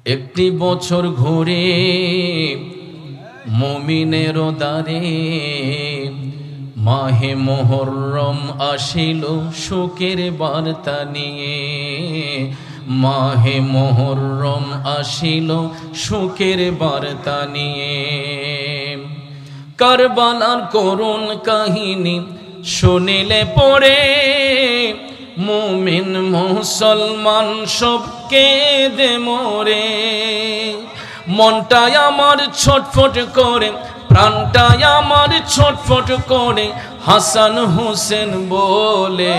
একটি বছর ঘুরে মুমিনের দ্বারে মাহে মুহররম আসিল সুখের বার্তা নিয়ে। মাহে মুহররম আসিল সুখের বার্তা নিয়ে। কারবালার করুণ কাহিনী শুনিলে পড়ে মুমিন মুসলমান সব কেঁদে মরে। মনটাই আমার ছটফট করে, প্রাণটাই আমার ছটফট করে, হাসান হোসেন বলে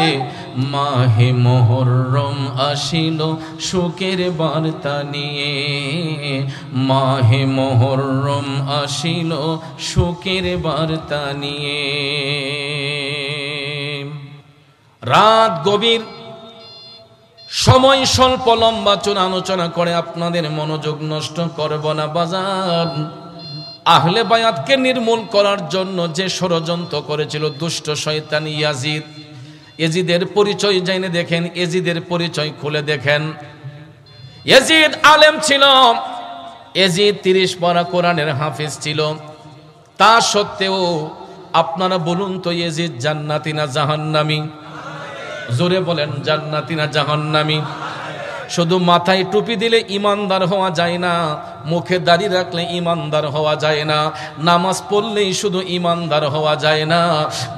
মাহে মুহররম আসিল সুখের বার্তা নিয়ে। মাহে মুহররম আসিল সুখের বার্তা নিয়ে। রাত গভীর, সময় স্বল্প, লম্বা চূড়া আলোচনা করে আপনাদের মনোযোগ নষ্ট করব না বাজার। আহলে বায়াতকে নির্মূল করার জন্য যে ষড়যন্ত্র করেছিল দুষ্ট শয়তান ইয়াজিদ, ইয়াজিদের পরিচয় জেনে দেখেন, ইয়াজিদের পরিচয় খুলে দেখেন। ইয়াজিদ আলেম ছিল, ইয়াজিদ 30 পারা কোরআনের হাফেজ ছিল। তা সত্ত্বেও আপনারা বলুন তো, ইয়াজিদ জান্নাতি না জাহান্নামী? জোরে বলেন, জান্নাতি না জাহান্নামী? শুধু মাথায় টুপি দিলে ইমানদার হওয়া যায় না, মুখে দাড়ি রাখলে ইমানদার হওয়া যায় না, নামাজ পড়লেই শুধু ইমানদার হওয়া যায় না।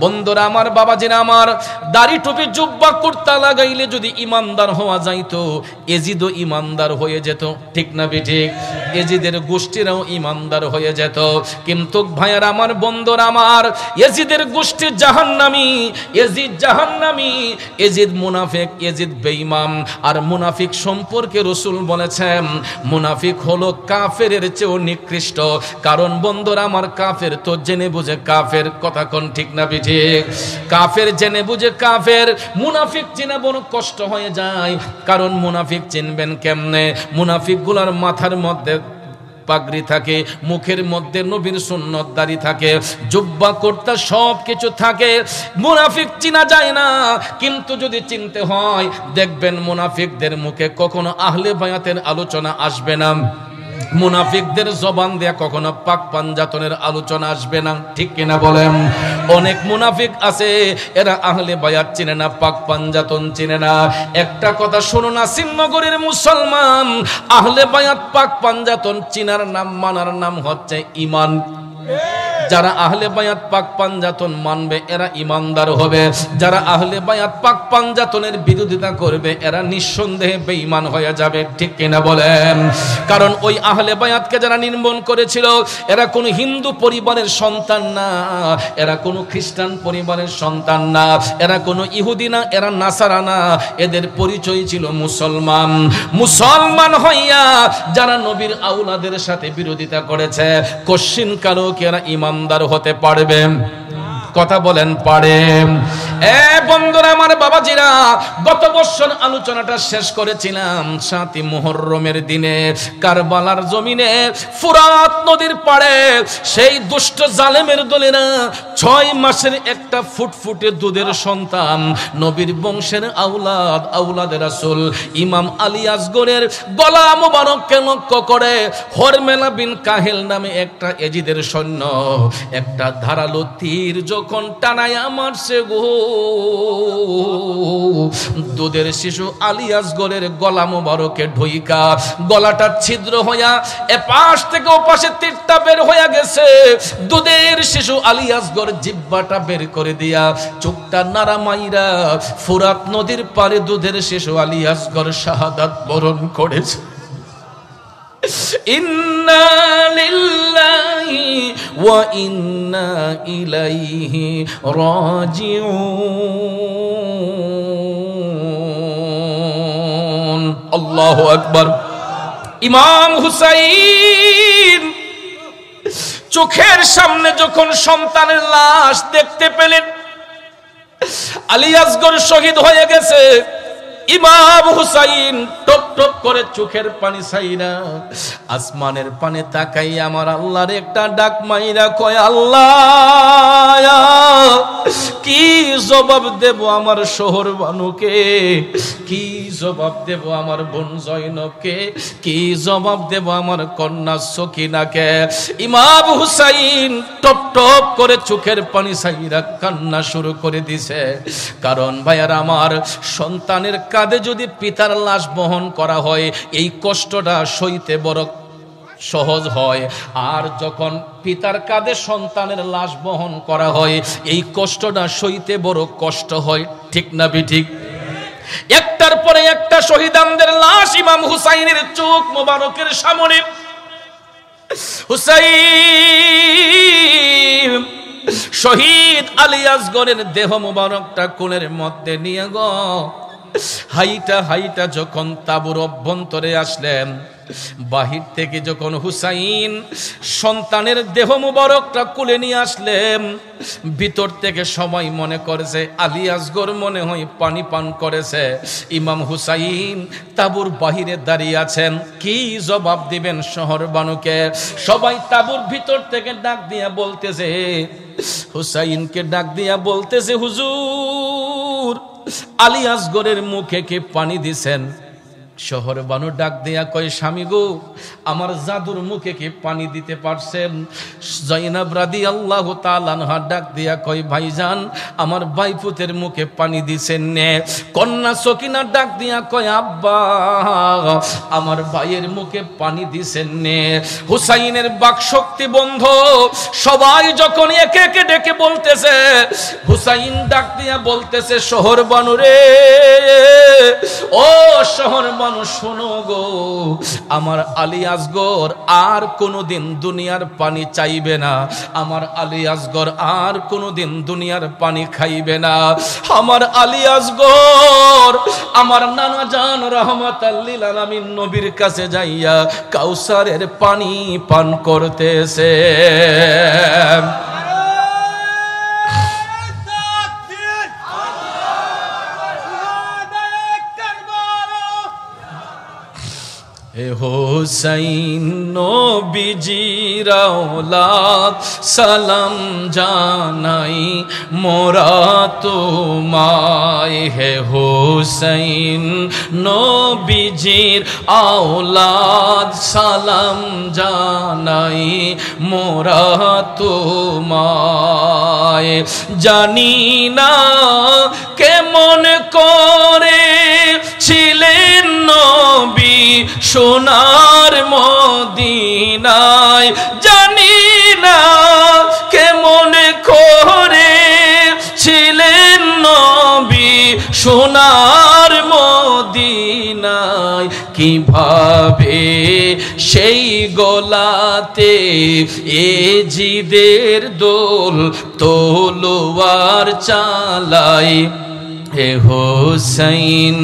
বন্ধুরা আমার, বাবাজিরা আমার, দাড়ি টুপি জুব্বা কুর্তা লাগাইলে যদি ইমানদার হওয়া যাইতো, এজিদও ইমানদার হয়ে যেত, ঠিক না বেঠিক? এজিদের গোষ্ঠীরাও ইমানদার হয়ে যেত। কিন্তু ভাইয়ার আমার, বন্ধুরা আমার, এজিদের গোষ্ঠী জাহান্নামী, এজিদ জাহান্নামী, এজিদ মুনাফিক, এজিদ বেঈমান। আর মুনাফিক সম্পর্কে রাসূল বলেছেন, মুনাফিক হলো কাফেরের চেয়েও নিকৃষ্ট। কারণ বন্ধুরা আমার, কাফের তো জেনে বুঝে কাফের, কথা কোন ঠিক না বেঠিক? কাফের জেনে বুঝে কাফের। মুনাফিক চেনা বড় কষ্ট হয়ে যায়। কারণ মুনাফিক চিনবেন কেমনে? মুনাফিক গুলার মাথার মধ্যে পাগড়ি থাকে, মুখের মধ্যে নবীর সুন্নত দাড়ি থাকে, জুব্বা কুর্তা সব কিছু থাকে। মুনাফিক চিনা যায় না। কিন্তু যদি চিনতে হয়, দেখবেন মুনাফিকদের মুখে কখনো আহলে বায়াতের আলোচনা আসবে না, মুনাফিকদের জবান দেয়া কখনো পাক পাঞ্জাতনের আলোচনা আসবে না, ঠিক কিনা বলেন? অনেক মুনাফিক আছে, এরা আহলে বায়াত চিনে না, পাক পাঞ্জাতন চিনে না। একটা কথা শোনো না, শ্রীনগরের মুসলমান, আহলে বায়াত পাক পাঞ্জাতন চিনার নাম, মানার নাম হচ্ছে ঈমান। যারা আহলে বায়াত পাক পাঞ্জাতন মানবে এরা ইমানদার হবে, যারা আহলে বায়াত পাক পাঞ্জাতনের বিরোধিতা করবে এরা নিঃসন্দেহে বেঈমান হয়ে যাবে, ঠিক কিনা বলেন? কারণ ওই আহলে বায়াতকে যারা নির্মূল করেছিল, এরা কোনো হিন্দু পরিবারের সন্তান না, এরা কোনো খ্রিস্টান পরিবারের সন্তান না, এরা কোনো ইহুদি না, এরা নাসারা না, এদের পরিচয় ছিল মুসলমান। মুসলমান হইয়া যারা নবীর আওলাদের সাথে বিরোধিতা করেছে, কশিন কালো কি এরা ইমানদার হতে পারবে? কথা বলেন, পারে? বন্ধুরা আমার, বাবাজিরা, গত বছর আলোচনাটা শেষ করেছিলাম 7ই মুহররমের দিনে কারবালার জমিনে ফুরাত নদীর পাড়ে সেই দুষ্ট জালেমের দলেরা 6 মাসের একটা ফুটফুটে দুধের সন্তান, নবীর বংশের আওলাদ, আওলাদের রাসূল ইমাম আলী আসগরের গলা মোবারককে লক্ষ্য করে হরমেলা বিন কাহেল নামে একটা এজিদের সৈন্য একটা ধারালো তীর যখন টানায়া মারছে গো, দুধের শিশু আলী আসগরের গলা মোবারকে ঢুইকা গলাটা ছিদ্র হইয়া এপাশ থেকে ওপাশে তীরটা বের হইয়া গেছে। দুধের শিশু আলী আসগর জিহ্বাটা বের করে দিয়া চোখটা নাড়া মাইরা ফুরাত নদীর পারে দুধের শিশু আলী আসগর শাহাদাত বরণ করেছে। ইন্না লিল্লাহি ওয়া ইন্না ইলাইহি রাজিউন। আল্লাহু আকবার। ইমাম হুসাইন চোখের সামনে যখন সন্তানের লাশ দেখতে পেলেন, আলী আসগর শহীদ হয়ে গেছে, ইমাম হুসাইন টপ টপ করে চোখের পানি ছাইরা আসমানের পানে তাকাই আমার আল্লাহর একটা ডাক মাইরা কয়, আল্লাহ কি জবাব দেব আমার শহর বানুকে, কি জবাব দেব আমার বোন জয়নবকে, কি জবাব দেব আমার কন্যা সকিনাকে। ইমাম হুসাইন টপ টপ করে চোখের পানি ছাইরা কান্না শুরু করে দিছে। কারণ ভাইয়ার আমার, সন্তানের কাঁধে যদি পিতার লাশ বহন করা হয় এই কষ্টটা সইতে বড় সহজ হয়, আর যখন পিতার কাঁধে সন্তানের লাশ বহন করা হয় এই কষ্টটা সইতে বড় কষ্ট হয়। ঠিক না ঠিক? একটার পরে একটা শহীদানদের লাশ ইমাম হুসাইনের চোখ মোবারকের সামনে। হুসাইন শহীদ আলী আসগরের দেহ মোবারকটা কোলের মধ্যে নিয়ে গো হাইটা হাইটা যখন তাঁবুর অভ্যন্তরে আসলেন, বাহির থেকে যখন হুসাইন সন্তানের দেহ মুবারকটা কোলে নিয়ে আসলেন, ভিতর থেকে সবাই মনে করেছে আলী আসগর মনে হয় পানি পান করেছে। ইমাম হুসাইন তাঁবুর বাহিরে দাঁড়িয়ে আছেন, কি জবাব দিবেন শহর বানুকে? সবাই তাঁবুর ভিতর থেকে ডাক দিয়া বলতেছে, হুসাইনকে ডাক দিয়া বলতেছে, হুজুর আলী আসগরের মুখে কে পানি দিছেন? শহর বানু ডাক দিয়া কয়, স্বামী গো, আমার জাদুর মুখে কি পানি দিতে পারছেন? জয়নাব রাদিয়াল্লাহু তাআলা আনহা ডাক দিয়া কয়, ভাইজান আমার বাইপুতের মুখে পানি দিছেন নে। কন্যা সকিনা ডাক দিয়া কয়, আব্বা আমার ভাইয়ের মুখে পানি দিছেন নে। হুসাইনের বাকশক্তি বন্ধ। সবাই যখন একে একে ডেকে বলতেছে, হুসাইন ডাক দিয়া বলতেছে, শহর বানু রে, ও শহর মানুষ শোনো গো, আমার আলী আসগর আর কোনোদিন দুনিয়ার পানি চাইবে না, আমার আলী আসগর আর কোনোদিন দুনিয়ার পানি খাইবে না। আমার আলী আসগর আমার নানা জান রাহমাতাল লিল আলামিন নবীর কাছে যাইয়া কাউসারের পানি পান করতেছে। হে হোসাইন নবীজির আওলাদ সালাম জানাই মোরা তোমায়। হে হোসাইন নবীজির আওলাদ সালাম জানাই মোরা তোমায়। জানি না কেমন করে ছিলেন নবী সোনার মদিনায়, জানি না কেমন করে ছিলেন নবী সোনার মদিনায়। কিভাবে সেই গোলাতে এ জিদের দোল তলোয়ার চালাই। হে হোসাইন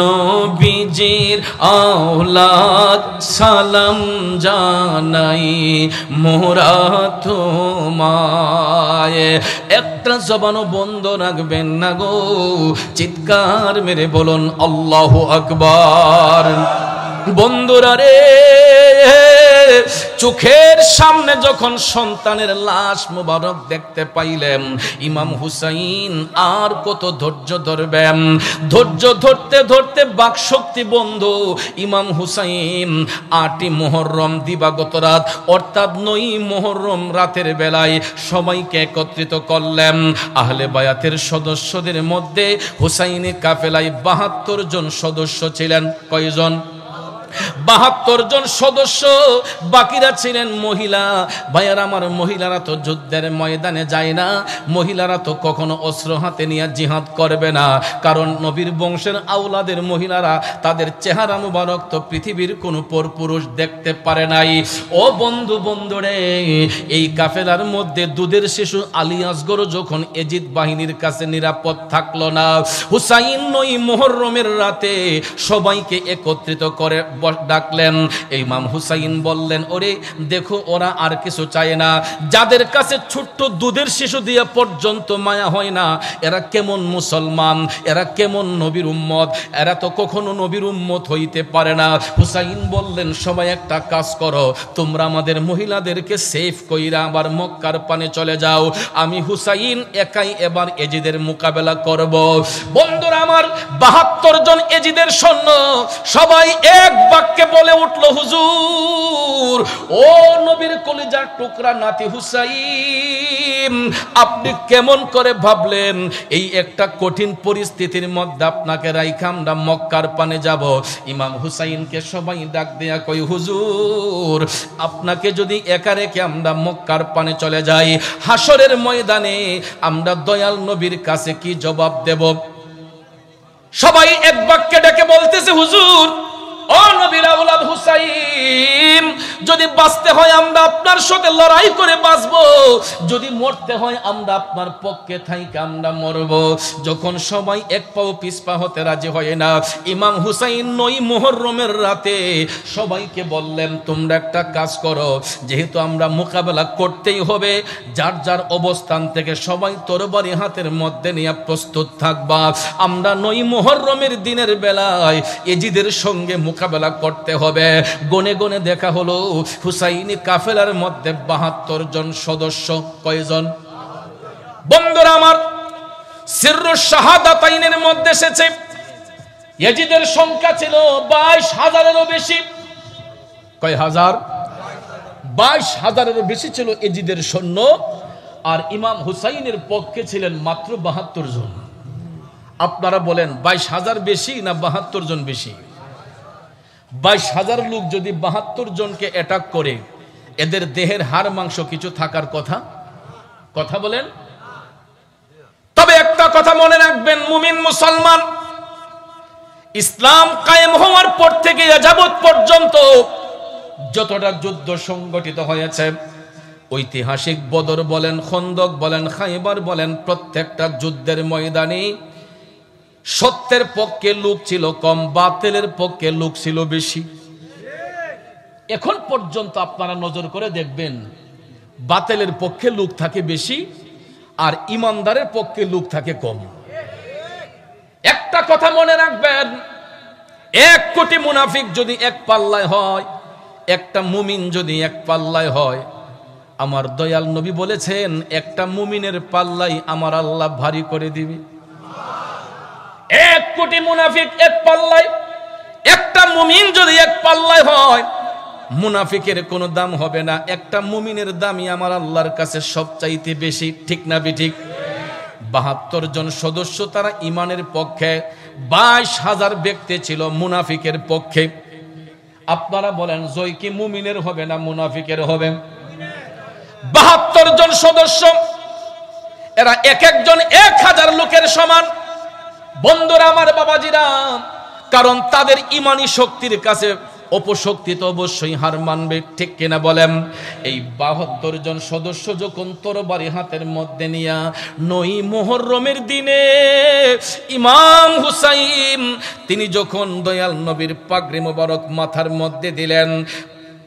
নবীজির আওলাদ সালাম জানাই মোরা তোমায়। একটা জবানও বন্ধ রাখবেন না গো, চিৎকার মেরে বলুন আল্লাহু আকবার। বন্ধুরা রে, চোখের সামনে যখন সন্তানের লাশ মুবারক দেখতে পাইলেন, ইমাম হুসাইন আর কত ধৈর্য ধরবেন? ধৈর্য ধরতে ধরতে বাকশক্তি বন্ধ। ইমাম হুসাইন ৮ই মুহররম দিবাগত রাত অর্থাৎ ৯ই মুহররম রাতের বেলায় সবাইকে একত্রিত করলেন। আহলে বায়াতের সদস্যদের মধ্যে হুসাইনি কাফেলায় ৭২ জন সদস্য ছিলেন। কয়জন? ৭২ জন সদস্য। বাকিরা ছিলেন মহিলা। ভাইয়ার আমার, মহিলারা তো যুদ্ধের ময়দানে যায় না, মহিলারা তো কখনো অস্ত্র হাতে নিয়ে জিহাদ করবে না, কারণ নবীর বংশের আওলাদের মহিলারা তাদের চেহারা মুবারক তো পৃথিবীর কোনো পরপুরুষ দেখতে পারে নাই। ও বন্ধু বন্ধুরে, এই কাফেলার মধ্যে দুধের শিশু আলী আসগর যখন এজিদ বাহিনীর কাছে নিরাপদ থাকলো না, হুসাইন ৯ই মুহররমের রাতে সবাইকে একত্রিত করে ডাকলেন। ইমাম হুসাইন বললেন, ওরে দেখো ওরা আর কিছু চায় না, যাদের কাছে ছোট্ট দুধের শিশু দিয়ে পর্যন্ত মায়া হয় না, এরা কেমন মুসলমান, এরা কেমন নবীর উম্মত, এরা তো কখনো নবীর উম্মত হইতে পারে না। হুসাইন বললেন, সবাই একটা কাজ করো, তোমরা আমাদের মহিলাদেরকে সেফ কইরা আবার মক্কার পানে চলে যাও, আমি হুসাইন একাই এবার এজিদের মোকাবেলা করব। বন্ধুরা আমার, 72 জন এজিদের সৈন্য সবাই এক বাক্যে বলে উঠল, হুজুর, ও নবীর কলিজার টুকরা নাতি হুসাইন, আপনি কেমন করে ভাবলেন এই একটা কঠিন পরিস্থিতির মধ্যে আপনাকে রাইখা আমরা মক্কার পানে যাব? ইমাম হুসাইনকে সবাই ডাক দেয়া কই, হুজুর, আপনাকে যদি একা রেখে আমরা মক্কার পানে চলে যাই, হাসরের ময়দানে আমরা দয়াল নবীর কাছে কি জবাব দেব? সবাই এক বাক্যে ডেকে বলতেছে, হুজুর, ও নবীর আওলাদ হুসাইন, যদি বাঁচতে হয় আমরা আপনার সাথে লড়াই করে বাঁচবো, যদি মরতে হয় আমরা আপনার পক্ষে থাইকে আমরা মরব। যখন সবাই এক পাও পিছপা হতে রাজি হয় না, ইমাম হুসাইন 9 মুহররমের রাতে সবাইকে বললেন, তোমরা একটা কাজ করো, যেহেতু আমরা মোকাবেলা করতেই হবে, যার যার অবস্থান থেকে সবাই তরবারি হাতের মধ্যে নিয়ে প্রস্তুত থাকবা। আমরা 9 মুহররমের দিনের বেলায় এজিদের সঙ্গে মোকাবেলা করতে হবে। গনে গনে দেখা হলো হুসাইনি কাফেলার মধ্যে 72 জন সদস্য। কয়জন? বন্ধুরা আমার, সিররুশ শাহাদাতাইনের মধ্যে এসেছে ইয়াজিদের সংখ্যা ছিল 22,000-এরও বেশি। কয় হাজার? 22,000-এরও বেশি ছিল এজিদের সৈন্য, আর ইমাম হুসাইনের পক্ষে ছিলেন মাত্র 72 জন। আপনারা বলেন 22,000 বেশি না 72 জন বেশি? 22,000 লোক যদি 72 জনকে অ্যাটাক করে, এদের দেহের হাড় মাংস কিছু থাকার কথা? কথা বলেন। তবে একটা কথা মনে রাখবেন, মুমিন মুসলমান ইসলাম কায়েম হওয়ার পর থেকে যাবত পর্যন্ত যতটা যুদ্ধ সংগঠিত হয়েছে, ঐতিহাসিক বদর বলেন, খন্দক বলেন, খাইবার বলেন, প্রত্যেকটা যুদ্ধের ময়দানে সত্যের পক্ষে লোক ছিল কম, বাতিলের পক্ষে লোক ছিল বেশি। এখন পর্যন্ত আপনারা নজর করে দেখবেন, বাতিলের পক্ষে লোক থাকে বেশি আর ইমানদারের পক্ষে লোক থাকে কম। একটা কথা মনে রাখবেন, 1 কোটি মুনাফিক যদি এক পাল্লায় হয়, একটা মুমিন যদি এক পাল্লায় হয়, আমার দয়াল নবী বলেছেন, একটা মুমিনের পাল্লাই আমার আল্লাহ ভারী করে দিবে। 1 কোটি মুনাফিক এক পাল্লায়, একটা মুমিন যদি এক পাল্লায় হয়, মুনাফিকের কোনো দাম হবে না। একটা মুমিনের দামই আমার আল্লাহর কাছে সবচাইতে বেশি। ঠিক না বেঠিক? 72 জন সদস্য তারা ইমানের পক্ষে, 22,000 ব্যক্তি ছিল মুনাফিকের পক্ষে। আপনারা বলেন, জয় কি মুমিনের হবে না মুনাফিকের হবে? 72 জন সদস্য, এরা এক একজন 1000 লোকের সমান। বন্ধুরা আমার, বাবাজিরা, কারণ তাদের ইমানি শক্তির কাছে অপশক্তি তো অবশ্যই হার মানবে। ঠিক কিনা বলেন? এই 72 জন সদস্য যখন তরবারি হাতের মধ্যে নিয়া 9 মুহররমের দিনে ইমাম হুসাইন তিনি যখন দয়াল নবীর পাগড়ি মোবারক মাথার মধ্যে দিলেন,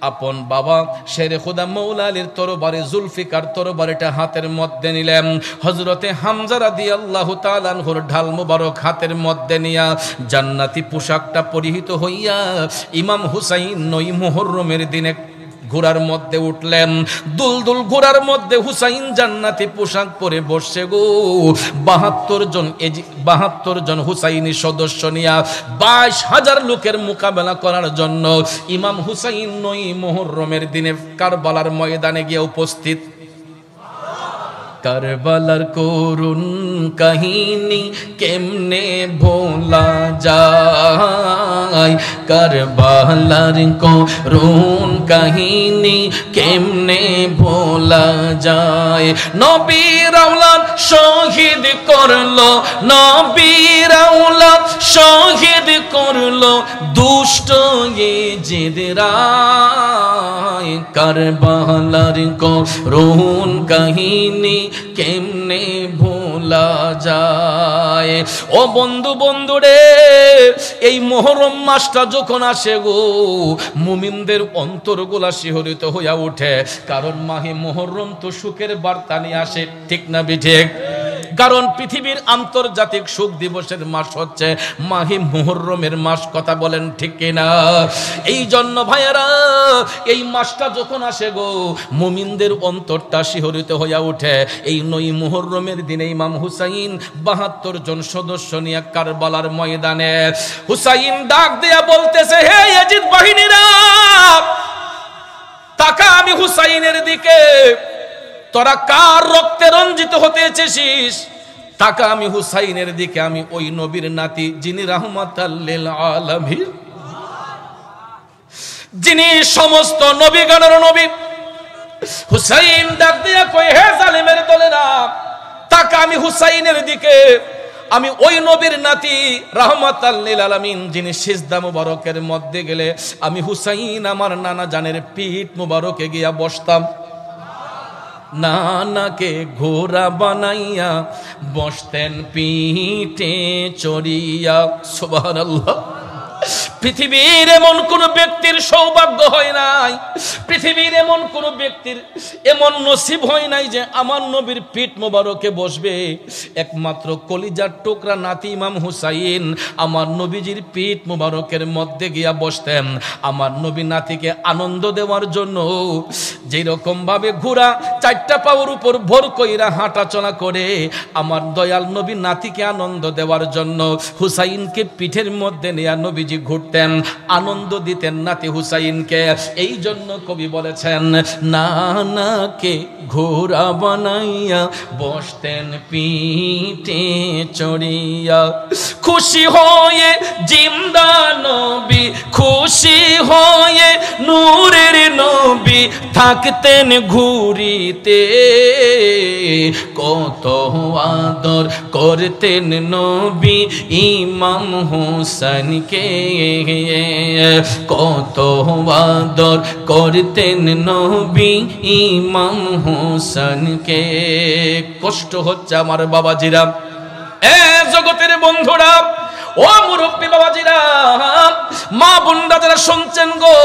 আপন বাবা শেরে খুদা মৌলা আলীর তরবারি জুলফিকার তরবারিটা হাতের মধ্যে নিলেন, হযরতে হামজা রাদিয়াল্লাহু তাআলা আনহুর ঢাল মুবারক হাতের মধ্যে নিয়া জান্নাতি পোশাকটা পরিহিত হইয়া ইমাম হুসাইন 9 মুহররমের দিনে ঘোড়ার মধ্যে উঠলেন। দুলদুল ঘোড়ার মধ্যে হুসাইন জান্নাতি পোশাক পরে বসছে গো। 72 জন হুসাইনি সদস্য নিয়া 22,000 লোকের মোকাবেলা করার জন্য ইমাম হুসাইন 9 মুহররমের দিনে কারবালার ময়দানে গিয়ে উপস্থিত। কারবালার করুণ কাহিনী কেমনে ভোলা যায়, কারবালার করুণ কাহিনী কেমনে ভোলা যায়। নবীর আওলাদ শহীদ করলো, নবীর আওলাদ শহীদ করলো দুষ্ট ইয়েজিদরা। কারবালার করুণ কাহিনী কেমনে ভোলা যায়। ও বন্ধু, বন্ধুরে, এই মুহররম মাসটা যখন আসে গো, মুমিনদের অন্তরগুলা শিহরিত হইয়া ওঠে। কারণ মাহে মুহররম তো সুখের বার্তা নিয়ে আসে, ঠিক না বিঠিক? কারণ পৃথিবীর আন্তর্জাতিক শোক দিবসের মাস হচ্ছে মাহে মুহররমের মাস, কথা বলেন ঠিক কিনা? এই জন্য ভাইয়েরা, এই মাসটা যখন আসে গো, মুমিনদের অন্তরটা শিহরিত হইয়া ওঠে। এই 9 মুহররমের দিনে ইমাম হুসাইন 72 জন সদস্য নিয়ে কারবালার ময়দানে হুসাইন ডাক দিয়া বলতেছে, হে ইয়াজিদ বাহিনীরা, তাকা আমি হুসাইনের দিকে, তোরা কার রক্তে রঞ্জিত হতে এসেছিস? তাকা আমি হুসাইনের দিকে, আমি ওই নবীর নাতি যিনি রাহমাতাল লিল আলামিন, যিনি সমস্ত নবীগণের নবী। হুসাইন ডাক দিয়া কই, হে জালিমের দলেরা, তাকা আমি হুসাইনের দিকে, আমি ওই নবীর নাতি রাহমাতাল লিল আলামিন, যিনি সিজদা মুবারকের মধ্যে গেলে আমি হুসাইন আমার নানা জানের পিঠ মুবারকে গিয়া বসতাম। নানাকে ঘোড়া বানাইয়া বসতেন পিঠে চড়িয়া। সুবহানাল্লাহ। পৃথিবীর এমন কোন ব্যক্তির সৌভাগ্য হয় নাই, পৃথিবীর এমন কোন ব্যক্তির এমন নসিব হয় নাই যে আমার নবীর পিঠ মোবারকে বসবে। একমাত্র কলিজার টুকরা নাতি ইমাম হুসাইন আমার নবীজির পিঠ মোবারকের মধ্যে গিয়া বসতেন। আমার নবী নাতিকে আনন্দ দেওয়ার জন্য যেই রকম ভাবে ঘোড়া 4টা পাওয়ার উপর ভর কইরা হাঁটা চলা করে, আমার দয়াল নবী নাতিকে আনন্দ দেওয়ার জন্য হুসাইনকে পিঠের মধ্যে নিয়ে নবীজি ঘুরতেন, আনন্দ দিতেন নাতি হুসাইনকে। এই জন্য কবি বলেছেন, নানাকে ঘোড়া বানাইয়া বসতেন পিঠে চড়িয়া। খুশি হয়ে জিন্দা নবী, খুশি হয়ে নূরের নবী থাকতেন ঘুরিতে, কত আদর করতেন নবী ইমাম হুসাইনকে, কত আদর করতেন নবী ইমাম হুসাইনকে। কষ্ট হচ্ছে আমার বাবাজিরা, এ জগতের বন্ধুরা, ও মুরব্বী বাবাজিরা, মা বোনরা যারা শুনছেন গো,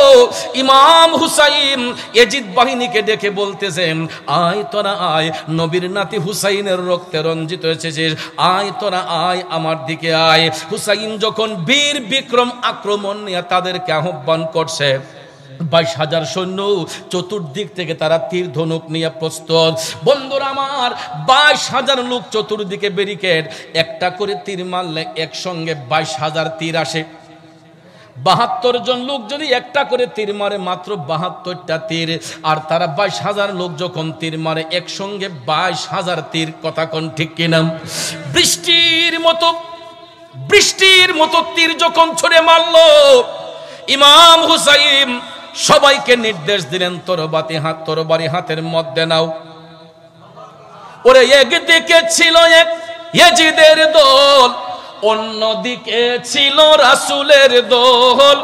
ইমাম হুসাইন ইয়াজিদ বাহিনীকে ডেকে বলতেছেন, আয় তোরা আয়, নবীর নাতি হুসাইনের রক্তে রঞ্জিত হয়েছিস, আয় তোরা আয়, আমার দিকে আয়। হুসাইন যখন বীর বিক্রম আক্রমণ নিয়ে তাদেরকে আহ্বান করছে, 22,000 সৈন্য চতুর্দিক থেকে তারা তীর ধনুক নিয়ে প্রস্তুত। বন্ধুরা আমার, 22,000 লোক চতুর্দিকে ব্যারিকেড, একটা করে তীর মারলে একসঙ্গে 22,000 তীর আসে। 72 জন লোক যদি একটা করে তীর মারে, মাত্র 72টা তীর। আর তারা 22,000 লোক যখন তীর মারে, একসঙ্গে 22,000 তীর। কথা কোন ঠিক কিনা? বৃষ্টির মতো তীর যখন ছুড়ে মারলো, ইমাম হুসাইন সবাইকে নির্দেশ দিলেন, তরবারি হাতের মধ্যে নাও। ওরে একদিকে ছিল এক ইয়াজিদের দল, অন্যদিকে ছিল রাসূলের দল।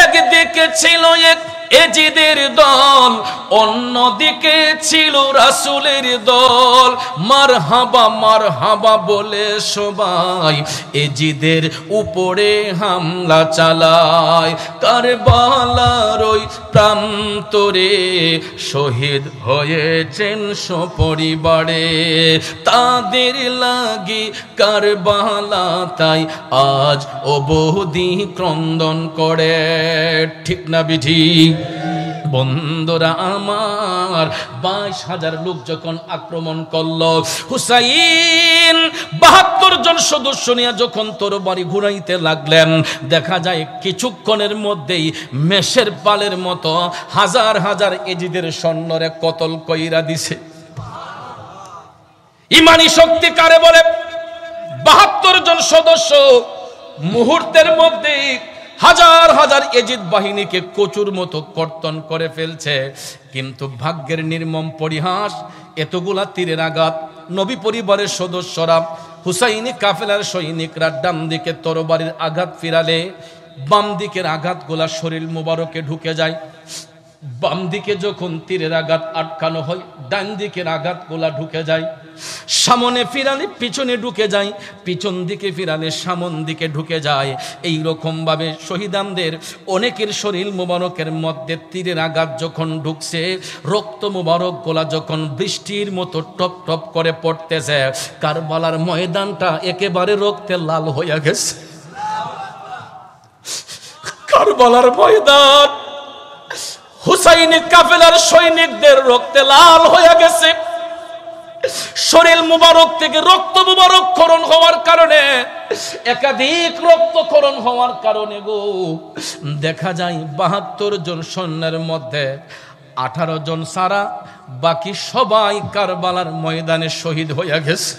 একদিকে ছিল এক ইয়াজিদের দল, অন্যদিকে ছিল রাসূলের দল। মারহাবা মারহাবা বলে সবাই ইয়াজিদের উপরে হামলা চালায়। কারবালার ওই প্রান্তরে শহীদ হয়েছেন সপরিবারে, তাদের লাগি কারবালা তাই আজ অবধি ক্রন্দন করে, ঠিক না বিধি? বন্ধুরা আমার, 22,000 লোক যখন আক্রমণ করলো, হুসাইন 72 জন সদস্য নিয়ে যখন তরবারি ঘুরাইতে লাগলেন, দেখা যায় কিছুক্ষণের মধ্যেই মেষের পালের মতো হাজার হাজার ইয়াজিদের সৈন্যরে কতল কইরা দিছে। ইমানি শক্তি কারে বলে? 72 জন সদস্য মুহূর্তের মধ্যেই হাজার হাজার ইয়াজিদ বাহিনীকে কচুর মতো কর্তন করে ফেলছে। কিন্তু ভাগ্যের নির্মম পরিহাস, এতগুলা তীরের আঘাত নবী পরিবারের সদস্যরা, হুসাইনি কাফেলার সৈনিকরা ডান দিকে তরবারির আঘাত ফিরালে বাম দিকের আঘাতগুলা শরীর মুবারকে ঢুকে যায়। বাম দিকে যখন তীরের আঘাত আটকানো হয়, ডান দিকের আঘাতগুলা ঢুকে যায়, সামনে ফিরালে পিছনে ঢুকে যায়, পিছন দিকে ফিরালে সামন দিকে ঢুকে যায়। এই রকম ভাবে শহীদানদের অনেকের শরীর মুবারকের মধ্যে তীরের আঘাত যখন ঢুকছে, রক্ত মুবারক গোলা যখন বৃষ্টির মতো টপ টপ করে পড়তেছে, কারবালার ময়দানটা একেবারে রক্তে লাল হয়ে গেছে। কারবালার ময়দান হুসাইনি কাফেলার সৈনিকদের রক্তে লাল হয়ে গেছে। শরীর মুবারক থেকে রক্ত মুবারক ক্ষরণ হওয়ার কারণে, একাধিক রক্তক্ষরণ হওয়ার কারণে গো দেখা যায় ৭২ জন সৈন্যের মধ্যে ১৮ জন ছাড়া বাকি সবাই কারবালার ময়দানে শহীদ হয়ে গেছে।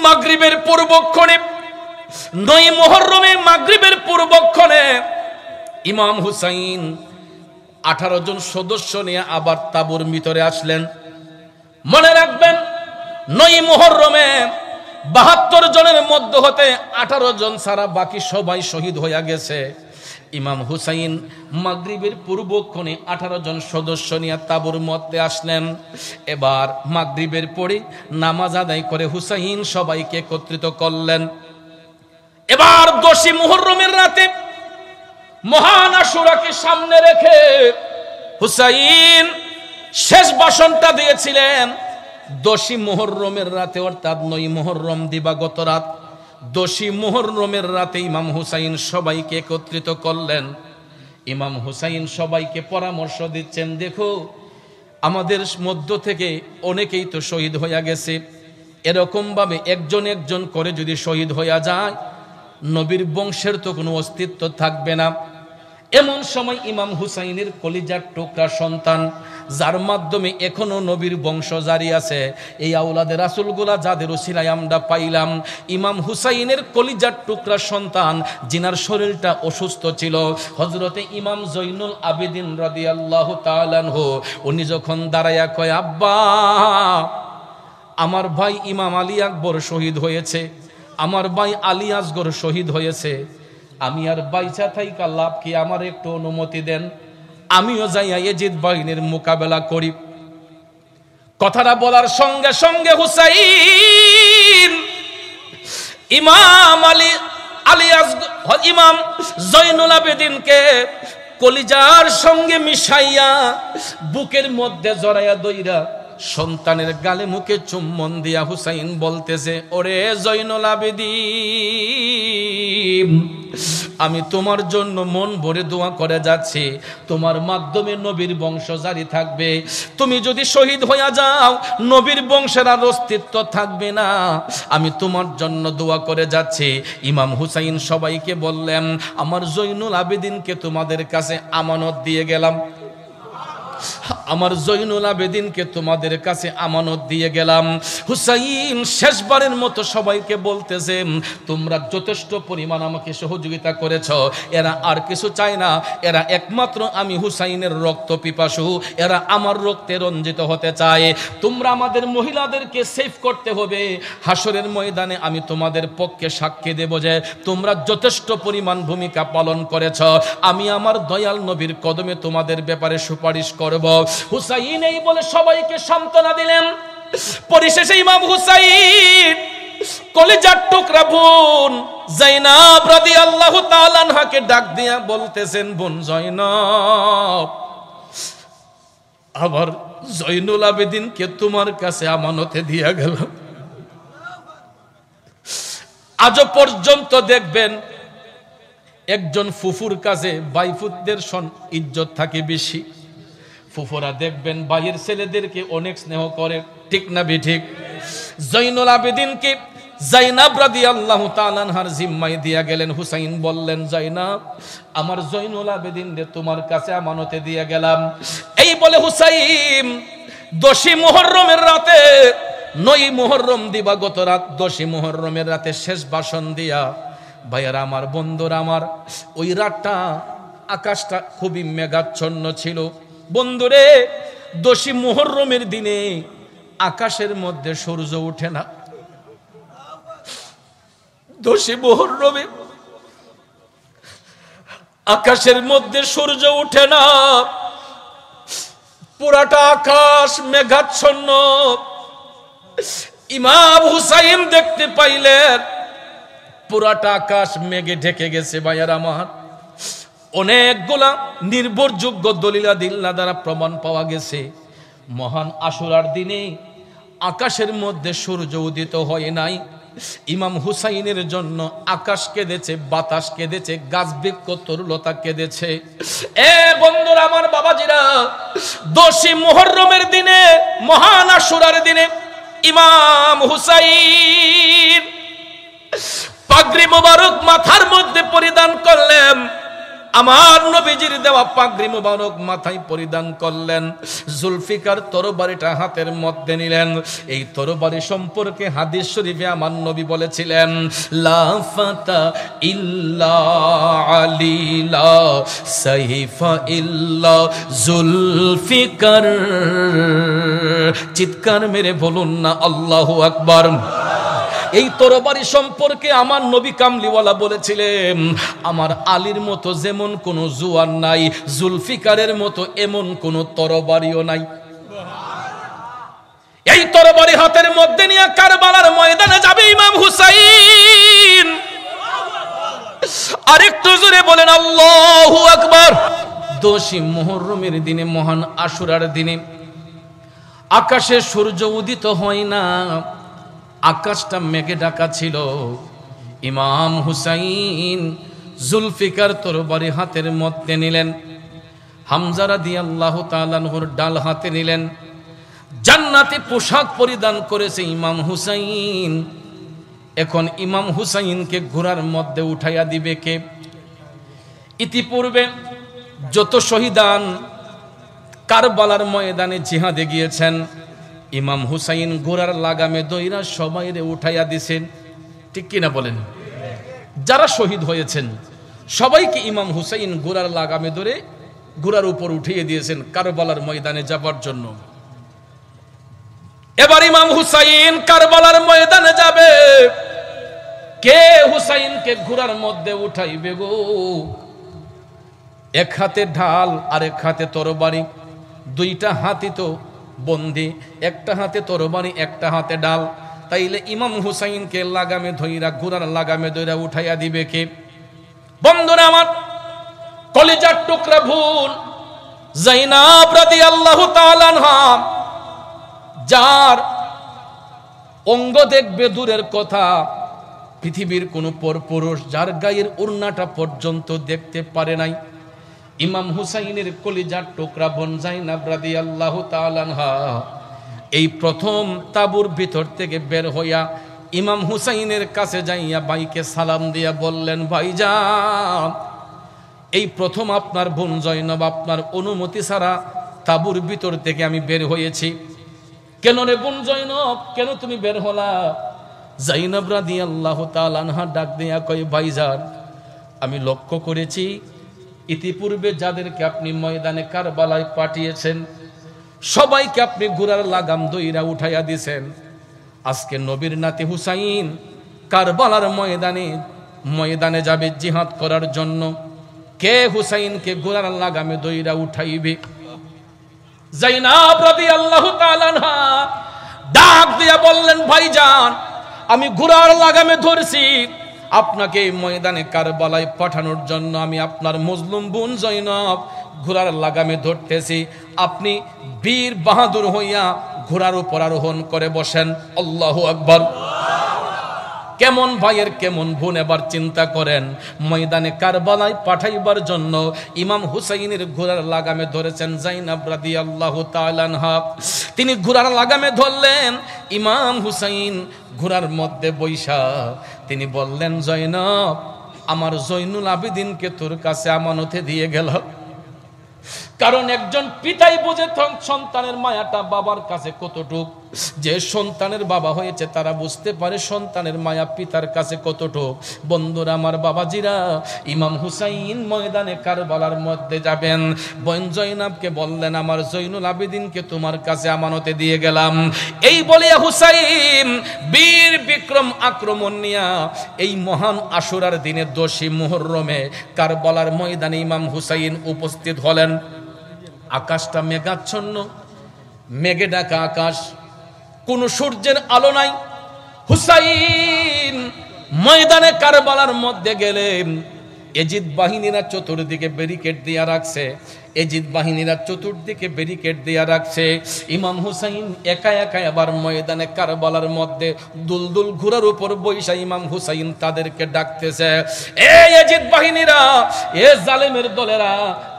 মাগরিবের পূর্বক্ষণে, ৯ মুহররমে মাগরিবের পূর্বক্ষণে ইমাম হুসাইন ১৮ জন সদস্য নিয়ে আবার তাঁবুর ভিতরে আসলেন। মনে রাখবেন, ৯ মুহররমে ৭২ জনের মধ্য হতে ১৮ জন ছাড়া বাকি সবাই শহীদ হয়ে গেছে। ইমাম হুসাইন মাগরিবের পূর্বক্ষণে ১৮ জন সদস্য নিয়ে তাঁবুর মধ্যে আসলেন। এবার মাগরিবের পরে নামাজ আদায় করে হুসাইন সবাইকে একত্রিত করলেন। এবার ১০ই মুহররমের রাতে মহান আশুরাকে সামনে রেখে হুসাইন শেষ ভাষণটা দিয়েছিলেন। ১০ই মুহররমের রাতে, অর্থাৎ ৯ মুহররম দিবাগত রাত, ১০ই মুহররমের রাতে ইমাম হুসাইন সবাইকে একত্রিত করলেন। ইমাম হুসাইন সবাইকে পরামর্শ দিচ্ছেন, দেখো আমাদের মধ্য থেকে অনেকেই তো শহীদ হইয়া গেছে, এরকম ভাবে একজন একজন করে যদি শহীদ হইয়া যায়, নবীর বংশের তো কোনো অস্তিত্ব থাকবে না। এমন সময় ইমাম হুসাইনের কলিজার টুকরা সন্তান, যার মাধ্যমে এখনো নবীর বংশ জারি আছে, এই আওলাদে রাসূলগুলা যাদের ওসিলায় আমরা পাইলাম, ইমাম হুসাইনের কলিজার টুকরা সন্তান জিনার শরীরটা অসুস্থ ছিল, হযরতে ইমাম জৈনুল আবেদিন রাদিয়াল্লাহু তাআলা আনহু, উনি যখন দাঁড়ায়া কয়, আব্বা আমার ভাই ইমাম আলী আকবর শহীদ হয়েছে, আমার ভাই আলী আসগর শহীদ হয়েছে, আমি আর বাইচা থাইকা লাভ কি, আমার একটু অনুমতি দেন, আমিও যাইয়া ইয়াজিদ বাহিনীর মোকাবেলা করি। কথাটা বলার সঙ্গে সঙ্গে হুসাইন ইমাম ইমাম জয়নুল আবেদিনকে কলিজার সঙ্গে মিশাইয়া বুকের মধ্যে জড়াইয়া দইরা সন্তানের গালে মুখে চুম্বন দিয়া হুসাইন বলতেছে, ওরে জয়নুল আবেদিন, আমি তোমার জন্য মন ভরে দোয়া করে যাচ্ছি, তোমার মাধ্যমে নবীর বংশ জারি থাকবে। তুমি যদি শহীদ হইয়া যাও, নবীর বংশের আর অস্তিত্ব থাকবে না। আমি তোমার জন্য দোয়া করে যাচ্ছি। ইমাম হুসাইন সবাইকে বললেন, আমার জয়নুল আবেদিনকে তোমাদের কাছে আমানত দিয়ে গেলাম, আমার জয়নুল আবেদিনকে তোমাদের কাছে আমানত দিয়ে গেলাম। হুসাইন শেষবারের মতো সবাইকে বলতেছে, তোমরা যথেষ্ট পরিমাণ আমাকে সহযোগিতা করেছ, এরা আর কিছু চায় না, এরা একমাত্র আমি হুসাইনের রক্ত পিপাসু, এরা আমার রক্তে রঞ্জিত হতে চায়। তোমরা আমাদের মহিলাদেরকে সেফ করতে হবে, হাসরের ময়দানে আমি তোমাদের পক্ষে সাক্ষী দেব যে তোমরা যথেষ্ট পরিমাণ ভূমিকা পালন করেছ, আমি আমার দয়াল নবীর কদমে তোমাদের ব্যাপারে সুপারিশ করব। হুসাইন এই বলে সবাইকে সান্ত্বনা দিলেন। পরিশেষে ইমাম হুসাইন কলিজার টুকরা বোন যায়নাব রাদিয়াল্লাহু তাআলা আনহাকে ডাক দিয়া বলতেছেন, বোন যায়নাব, আবার জয়নুল আবেদিনকে তোমার কাছে আমানতে দিয়া গেলাম। আজও পর্যন্ত দেখবেন একজন ফুফুর কাছে বাইফুতদের ইজ্জত থাকে বেশি। ফুফুরা দেখবেন ভাইয়ের ছেলেদেরকে অনেক স্নেহ করে, ঠিক না বেঠিক? জয়নুল আবেদিনকে যায়নাব রাদিয়াল্লাহু তাআলা আনহার জিম্মায় দিয়া গেলেন। হুসাইন বললেন, যায়নাব, আমার জয়নুল আবেদিন রে তোমার কাছে আমানতে দিয়া গেলাম। এই বলে হুসাইন ১০ই মুহররমের রাতে, ৯ই মুহররম দিবাগত রাত, ১০ই মুহররমের রাতে শেষ ভাষণ দিয়া, ভাইয়ারা আমার, বন্ধুরা আমার, ওই রাতটা আকাশটা খুবই মেঘাচ্ছন্ন ছিল। বন্ধুরে, ১০ই মুহররমের দিনে আকাশের মধ্যে সূর্য ওঠে না। ১০ই মুহররমে আকাশের মধ্যে সূর্য উঠে না, পুরাটা আকাশ মেঘাচ্ছন্ন। ইমাম হুসাইন দেখতে পাইলেন পুরাটা আকাশ মেঘে ঢেকে গেছে। ভাইয়ার আমার, অনেকগুলা নির্ভরযোগ্য দলিলাদিল্লা দ্বারা প্রমাণ পাওয়া গেছে মহান আশুরার দিনে আকাশের মধ্যে সূর্য উদিত হয় নাই। ইমাম হুসাইনের জন্য আকাশ কেঁদেছে, বাতাস কেঁদেছে, গাছ বৃক্ষ তরুলতা কেঁদেছে। এ বন্ধুরা আমার, বাবাজিরা, 10ই মুহররমের দিনে, মহান আশুরার দিনে ইমাম হুসাইন পাগড়ি মোবারক মাথার মধ্যে পরিধান করলেন। আমার নবীজির দেওয়া পাগড়ি মোবারক মাথায় পরিধান করলেন। জুলফিকার তরবারিটা হাতের মধ্যে নিলেন। এই তরবারি সম্পর্কে হাদিস শরীফে আমার নবী বলেছিলেন, লা ফাতা ইল্লা আলী লা সাইফা ইল্লা জুলফিকার। চিৎকার মেরে বলুন না আল্লাহু আকবার। এই তরবারি সম্পর্কে আমার নবী কামলিওয়ালা বলেছিলেন, আমার আলীর মতো যেমন কোন জুয়ান নাই, জুলফিকারের মতো এমন কোন তরবারিও নাই। এই তরবারি হাতের মধ্যে নিয়ে কারবালার ময়দানে যাবে ইমাম হুসাইন। আরেকটু জোরে বলেন আল্লাহু আকবার। 10ই মুহররমের দিনে, মহান আশুরার দিনে আকাশে সূর্য উদিত হয় না, আকাশটা মেঘে ঢাকা ছিল। ইমাম হুসাইন জুলফিকার তরবারি হাতের মধ্যে নিলেন, হামজা রাদিয়াল্লাহু তাআলা আনহুর ডাল হাতে নিলেন। জান্নাতি পোশাক পরিধান করেছে ইমাম হুসাইন। এখন ইমাম হুসাইনকে ঘোড়ার মধ্যে উঠাইয়া দিবে কে? ইতিপূর্বে যত শহীদান কারবালার ময়দানে জিহাদে গিয়েছেন, ইমাম হুসাইন ঘোড়ার লাগামে দইরা সবাইরে উঠাইয়া দিছেন। ঠিক কিনা বলেন? যারা শহীদ হয়েছেন সবাইকে ইমাম হুসাইন ঘোড়ার লাগামে ধরে ঘোড়ার উপর উঠিয়ে দিয়েছেন কারবালার ময়দানে যাবার জন্য। এবার ইমাম হুসাইন কারবালার ময়দানে যাবে। কে হুসাইনকে ঘোড়ার মধ্যে উঠাইবে গো? এক হাতে ঢাল আর এক হাতে তরবারি, দুইটা হাতই তো বন্দী, একটা হাতে তরবারি একটা হাতে ডাল। তাইলে ইমাম হুসাইনকে লাগামে ধইরা, ঘোড়ার লাগামে ধইরা উঠাইয়া দিবে কে? বন্ধুরা আমার, কলিজার টুকরা ভুল যায়নাব রাদিয়াল্লাহু তাআলা আনহা, যার অঙ্গ দেখবে দূরের কথা, পৃথিবীর কোন পরপুরুষ যার গায়ের ওড়নাটা পর্যন্ত দেখতে পারে নাই, ইমাম হুসাইনের কলিজার টুকরা বোন যায়নাব রাদিয়াল্লাহু তাআলা আনহা এই প্রথম তাবুর ভিতর থেকে বের হইয়া ইমাম হুসাইনের কাছে যাইয়া ভাইকে সালাম দিয়া বললেন, ভাইজান, এই প্রথম আপনার বোন জয়নব আপনার অনুমতি ছাড়া তাবুর ভিতর থেকে আমি বের হয়েছি। কেন রে বোন জয়নব, কেন তুমি বের হলা? যায়নব রাদিয়াল্লাহু তাআলা আনহা ডাক দিয়া কয়, ভাইজান, আমি লক্ষ্য করেছি ইতিপূর্বে যাদেরকে আপনি ময়দানে কারবালায় পাঠিয়েছেন সবাইকে আপনি ঘোড়ার লাগাম দইরা উঠাইয়া দিছেন। আজকে নবীর নাতি হুসাইন কারবালার ময়দানে যাবে জিহাদ করার জন্য। কে হুসাইনকে ঘোড়ার লাগামে দইরা উঠাইবে? যায়নাব রাদিয়াল্লাহু তাআলা আনহা ডাক দিয়া বললেন, ভাইজান, আমি ঘোড়ার লাগামে ধরছি আপনাকে ময়দানে কারবালায় পাঠানোর জন্য। আমি আপনার মজলুম বোন জয়নব ঘোড়ার লাগামে ধরতেছি। আপনি বীর বাহাদুর হইয়া ঘোড়ার উপর আরোহণ করে বসেন। আল্লাহু আকবার। কেমন ভাইয়ের কেমন বোন, এবার চিন্তা করেন। ময়দানে কারবালায় পাঠাইবার জন্য ইমাম হুসাইনের ঘোড়ার লাগামে ধরেছেন যায়নাব রাদিয়াল্লাহু তাআলা আনহা। তিনি ঘোড়ার লাগামে ধরলেন। ইমাম হুসাইন ঘোড়ার মধ্যে বৈশা তিনি বললেন, জয়নব, আমার জয়নুল আবেদিনকে তোর কাছে আমানতে দিয়ে গেল। কারণ একজন পিতাই বুঝে সন্তানের মায়াটা বাবার কাছে কতটুক। যে সন্তানের বাবা হয়েছে তারা বুঝতে পারে সন্তানের মায়া পিতার কাছে কতটুক। বন্ধুরা আমার, বাবাজিরা, ইমাম হুসাইন ময়দানে কারবালার মধ্যে যাবেন। বোন জয়নাবকে বললেন, আমার জৈনুল আবেদিনকে তোমার কাছে আমানতে দিয়ে গেলাম। এই বলিয়া হুসাইন বীর বিক্রম আক্রমণ নিয়া এই মহান আশুরার দিনে 10ই মুহররমে কারবালার ময়দানে ইমাম হুসাইন উপস্থিত হলেন। আকাশটা মেঘাচ্ছন্ন, মেঘে ঢাকা আকাশ, কোন সূর্যের আলো নাই। হুসাইন ময়দানে কারবালার মধ্যে গেলেন। এজিদ বাহিনীরা চতুর্দিকে ব্যারিকেড দিয়া রাখছে, এজিদ বাহিনীরা চতুর্দিকে ব্যারিকেড দিয়া রাখছে। ইমাম হুসাইন একা একা আবার ময়দানে কারবালার মধ্যে দুলদুল ঘোড়ার উপর বৈশা ইমাম হুসাইন তাদেরকে ডাকতেছে, এ এজিদ বাহিনীরা, এ জালেমের দলেরা,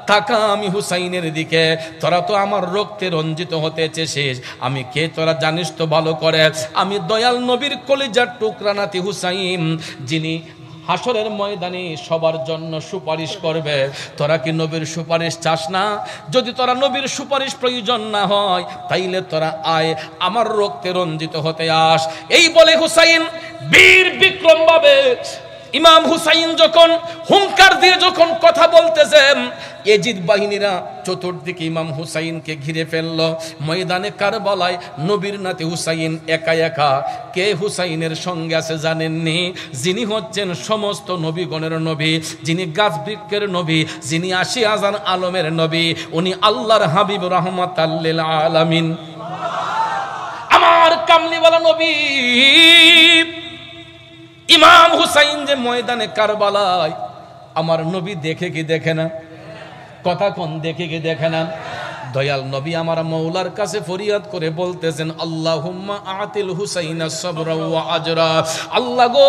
তাকা আমি হুসাইনের দিকে। তোরা তো আমার রক্তে রঞ্জিত হতে চেয়েছিস, আমি কে তোরা জানিস তো ভালো করে। আমি দয়াল নবীর কলিজার টুকরা নাতি হুসাইন, যিনি হাসরের ময়দানে সবার জন্য সুপারিশ করবে। তোরা কি নবীর সুপারিশ চাস না? যদি তোরা নবীর সুপারিশ প্রয়োজন না হয় তাইলে তোরা আয়, আমার রক্তে রঞ্জিত হতে আস। এই বলে হুসাইন বীর বিক্রম ভাবে ইমাম হুসাইন যখন হুঙ্কার দিয়ে যখন কথা বলতেছেন, এজিদ বাহিনীরা চতুর্দিকে ইমাম হুসাইনকে ঘিরে ফেলল। ময়দানে কারবালায় নবীর নাতি হুসাইন একা একা। কে হুসাইনের সঙ্গে আছে জানেননি? যিনি হচ্ছেন সমস্ত নবীগণের নবী, যিনি গাছ বৃক্ষের নবী, যিনি 80,000 আলমের নবী, উনি আল্লাহর হাবিব রাহমাতাল লিল আলামিন, আমার কামলিওয়ালা নবী ইমাম হুসাইন যে ময়দানে কারবালায়, আমার নবী দেখে কি দেখে না? কথা কোন দেখে কি দেখে না? দয়াল নবী আমার মৌলার কাছে ফরিয়াদ করে বলতেছেন, আল্লাহুম্মা আতিল হুসাইনা সাবরা ওয়া আজরা। আল্লাহ গো,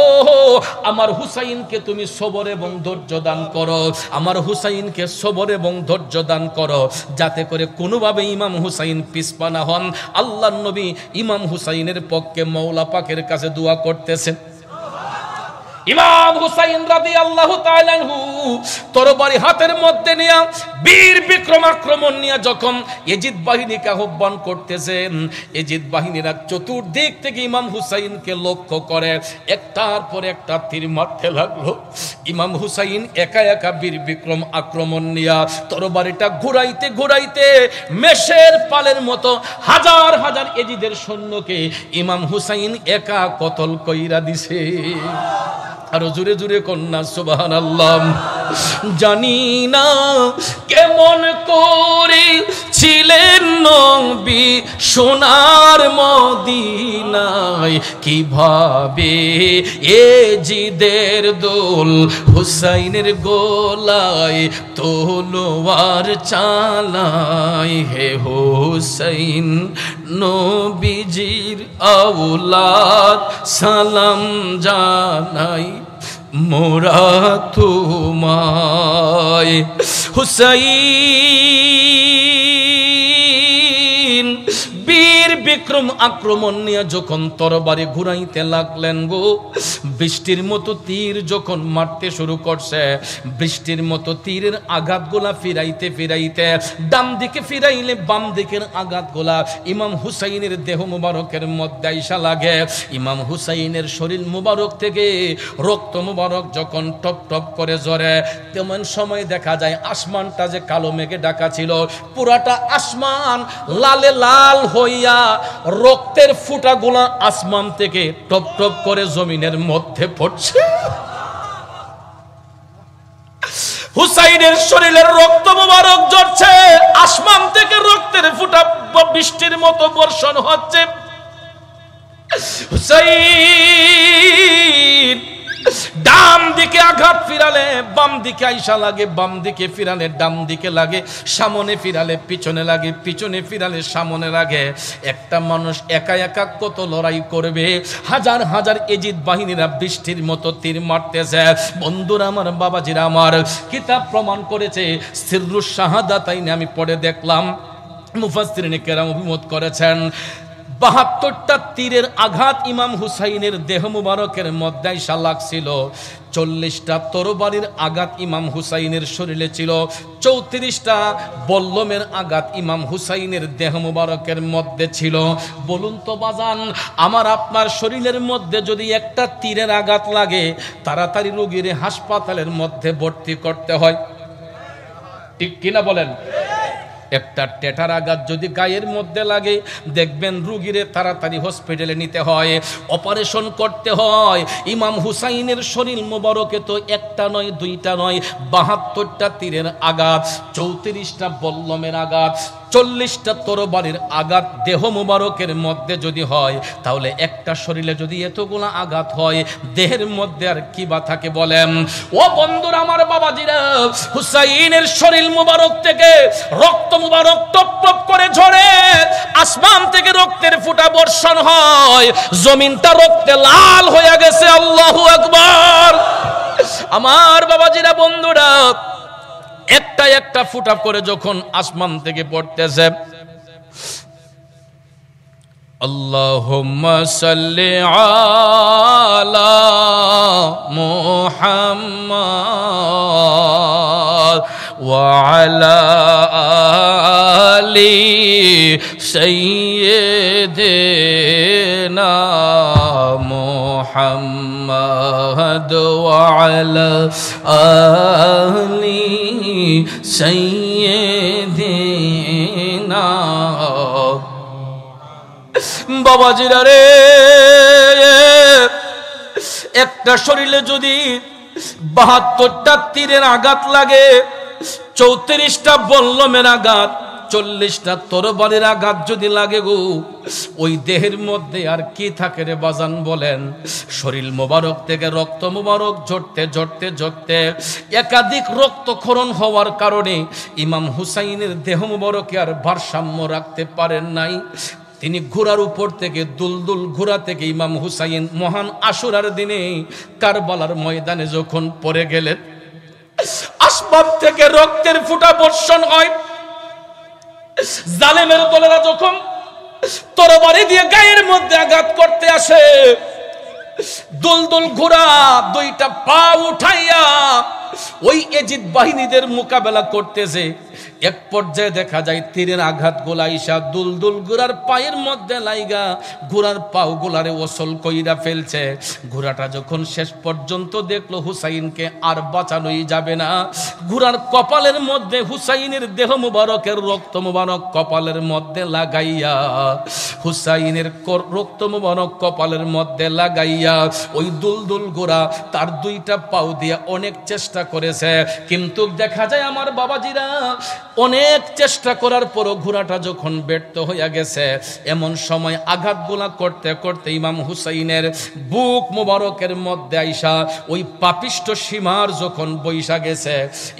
আমার হুসাইনকে তুমি সবর এবং ধৈর্য দান করো, আমার হুসাইনকে সবর এবং ধৈর্য দান করো, যাতে করে কোনোভাবে ইমাম হুসাইন পিছপা না হন। আল্লাহর নবী ইমাম হুসাইনের পক্ষে মৌলা পাকের কাছে দোয়া করতেছেন। ইমাম হুসাইন রাদিয়াল্লাহু তাআলা আনহু তরবারি হাতের মধ্যে নিয়ে বীর বিক্রম আক্রমণ নিয়ে যখন এজিদ বাহিনীকে আহ্বান করতেছেন, এজিদ বাহিনীরা চতুর্দিক থেকে ইমাম হুসাইনকে লক্ষ্য করে একটার পর একটা তীর মারতে লাগলো। ইমাম হুসাইন একা একা বীর বিক্রম আক্রমণ নিয়ে তরবারিটা ঘুরাইতে ঘুরাইতে মেষের পালের মতো হাজার হাজার এজিদের সৈন্যকে ইমাম হুসাইন একা কতল কইরা দিছে। আরো জুড়ে জুড়ে কন্যা সুবহানাল্লাহ। জানি না কেমন করে ছিলেন নবী সোনার মদিনায়, কিভাবে এজিদের দোল হুসাইনের গোলায় তলোয়ার চালায়। হে হুসাইন নবীজির আওলাদ সালাম জানাই মোরা তোমায়। হুসাইন বীর বিক্রম আক্রমণ নিয়ে যখন তরবারি ঘুরাইতে লাগলেন গো, বৃষ্টির মতো তীর যখন মারতে শুরু করছে, বৃষ্টির মতো তীরের আঘাতগুলা ফিরাইতে ফিরাইতে ডান দিকে ফিরাইলে বাম দিকের আঘাতগুলা ইমাম হুসাইনের দেহ মুবারকের মধ্যে আইসা লাগে। ইমাম হুসাইনের শরীর মুবারক থেকে রক্ত মুবারক যখন টপ টপ করে ঝরে, তেমন সময় দেখা যায় আসমানটা যে কালো মেঘে ঢাকা ছিল, পুরাটা আসমান লালে লাল হইয়া রক্তের ফুটাগুলা আসমান থেকে টপ টপ করে জমিনের মধ্যে পড়ছে। হুসাইনের শরীরের রক্ত মুবারক ঝরছে, আসমান থেকে রক্তের ফুটা বৃষ্টির মতো বর্ষণ হচ্ছে। হুসাইন ডান দিকে আঘাত ফিরালে বাম দিকে আইসা লাগে, বাম দিকে ফিরালে ডান দিকে লাগে, সামনে ফিরালে পিছনে লাগে, পিছনে ফিরালে সামনে লাগে। একটা মানুষ একা একা কত লড়াই করবে? হাজার হাজার এজিদ বাহিনীরা বৃষ্টির মতো তীর মারতেছে। বন্ধুরা আমার, বাবাজিরা আমার, কিতাব প্রমাণ করেছে, সিররুশ শাহাদাতাইন আমি পড়ে দেখলাম, মুফাসসিরিনে কেরাম অভিমত করেছেন, 72টা তীরের আঘাত ইমাম হুসাইনের দেহ মুবারকের মধ্যে আইসা লাগছিল। 40টা তরবারির আঘাত ইমাম হুসাইনের শরীরে ছিল। 34টা বল্লমের আঘাত ইমাম হুসাইনের দেহ মুবারকের মধ্যে ছিল। বলুন তো বাজান, আমার আপনার শরীরের মধ্যে যদি একটা তীরের আঘাত লাগে, তাড়াতাড়ি রোগীর হাসপাতালের মধ্যে ভর্তি করতে হয়, ঠিক কিনা বলেন? একটা টেটার আঘাত যদি গায়ের মধ্যে লাগে, দেখবেন রুগীরে তাড়াতাড়ি হসপিটালে নিতে হয়, অপারেশন করতে হয়। ইমাম হুসাইনের শরীর মোবারকে তো একটা নয়, দুইটা নয়, 72টা তীরের আঘাত, 34টা বল্লমের আঘাত, 40টা তরবারির আঘাত দেহ মুবারকের মধ্যে যদি হয়, তাহলে একটা শরীরে যদি এতগুলা আঘাত হয়, দেহের মধ্যে আর কি বা থাকে বলেন? ও বন্ধুরা আমার, বাবাজিরা, হুসাইনের শরীর মুবারক থেকে রক্ত মুবারক টপ টপ করে ঝরে, আসমান থেকে রক্তের ফোঁটা বর্ষণ হয়, জমিনটা রক্তে লাল হয়ে গেছে। আল্লাহু আকবার। আমার বাবাজিরা, বন্ধুরা, একটা একটা ফোঁটা করে যখন আসমান থেকে পড়তেছে, আল্লাহুম্মা সাল্লি আলা মুহাম্মাদ ওয়া আলা আলি সাইয়্যিদিনা মুহাম্মাদ ওয়া আলা আলি সাইয়্যিদিনা। বাবাজিরা রে, একটা শরীরে যদি 72টা তীরের আঘাত লাগে, 34টা বল্লমের আঘাত, 40টা তরবারির আঘাত যদি লাগে গো, ওই দেহের মধ্যে আর কি থাকে রে বাজান বলেন? শরীর মোবারক থেকে রক্ত মোবারক ঝরতে ঝরতে ঝরতে একাধিক রক্তক্ষরণ হওয়ার কারণে ইমাম হুসাইনের দেহ মোবারকে আর ভারসাম্য রাখতে পারেন নাই। তিনি ঘোড়ার উপর থেকে দুলদুল ঘোড়া থেকে ইমাম হুসাইন মহান আশুরার দিনে কারবালার ময়দানে যখন পড়ে গেলেন, আসমান থেকে রক্তের ফোঁটা বর্ষণ হয়। জালেমের দলেরা যখন তরবারি দিয়ে গায়ের মধ্যে আঘাত করতে আসে, দুলদুল ঘোড়া দুইটা পা উঠাইয়া ওই এজিদ বাহিনীদের মোকাবেলা করতেছে। এক পর্যায়ে দেখা যায় তীরের আঘাত গোলাইসা দুলদুল ঘোড়ার পায়ের মধ্যে লাইগা ঘোড়ার পাও গোলারে ওসল কইরা ফেলছে। ঘোড়াটা যখন শেষ পর্যন্ত দেখলো হুসাইনকে আর বাঁচানোই যাবে না, ঘোড়ার কপালের মধ্যে হুসাইনের দেহ মুবারকের রক্ত মুবারক কপালের মধ্যে লাগাইয়া, হুসাইনের রক্ত মুবারক কপালের মধ্যে লাগাইয়া ওই দুলদুল ঘোড়া তার দুইটা পাও দিয়ে অনেক চেষ্টা করেছে, কিন্তু দেখা যায় আমার বাবাজিরা, অনেক চেষ্টা করার পরও ঘোড়াটা যখন ব্যর্থ হইয়া গেছে, এমন সময় আঘাতগুলা করতে করতে ইমাম হুসাইনের বুক মুবারকের মধ্যে আইসা ওই পাপিষ্ট সীমার যখন বৈশা গেছে,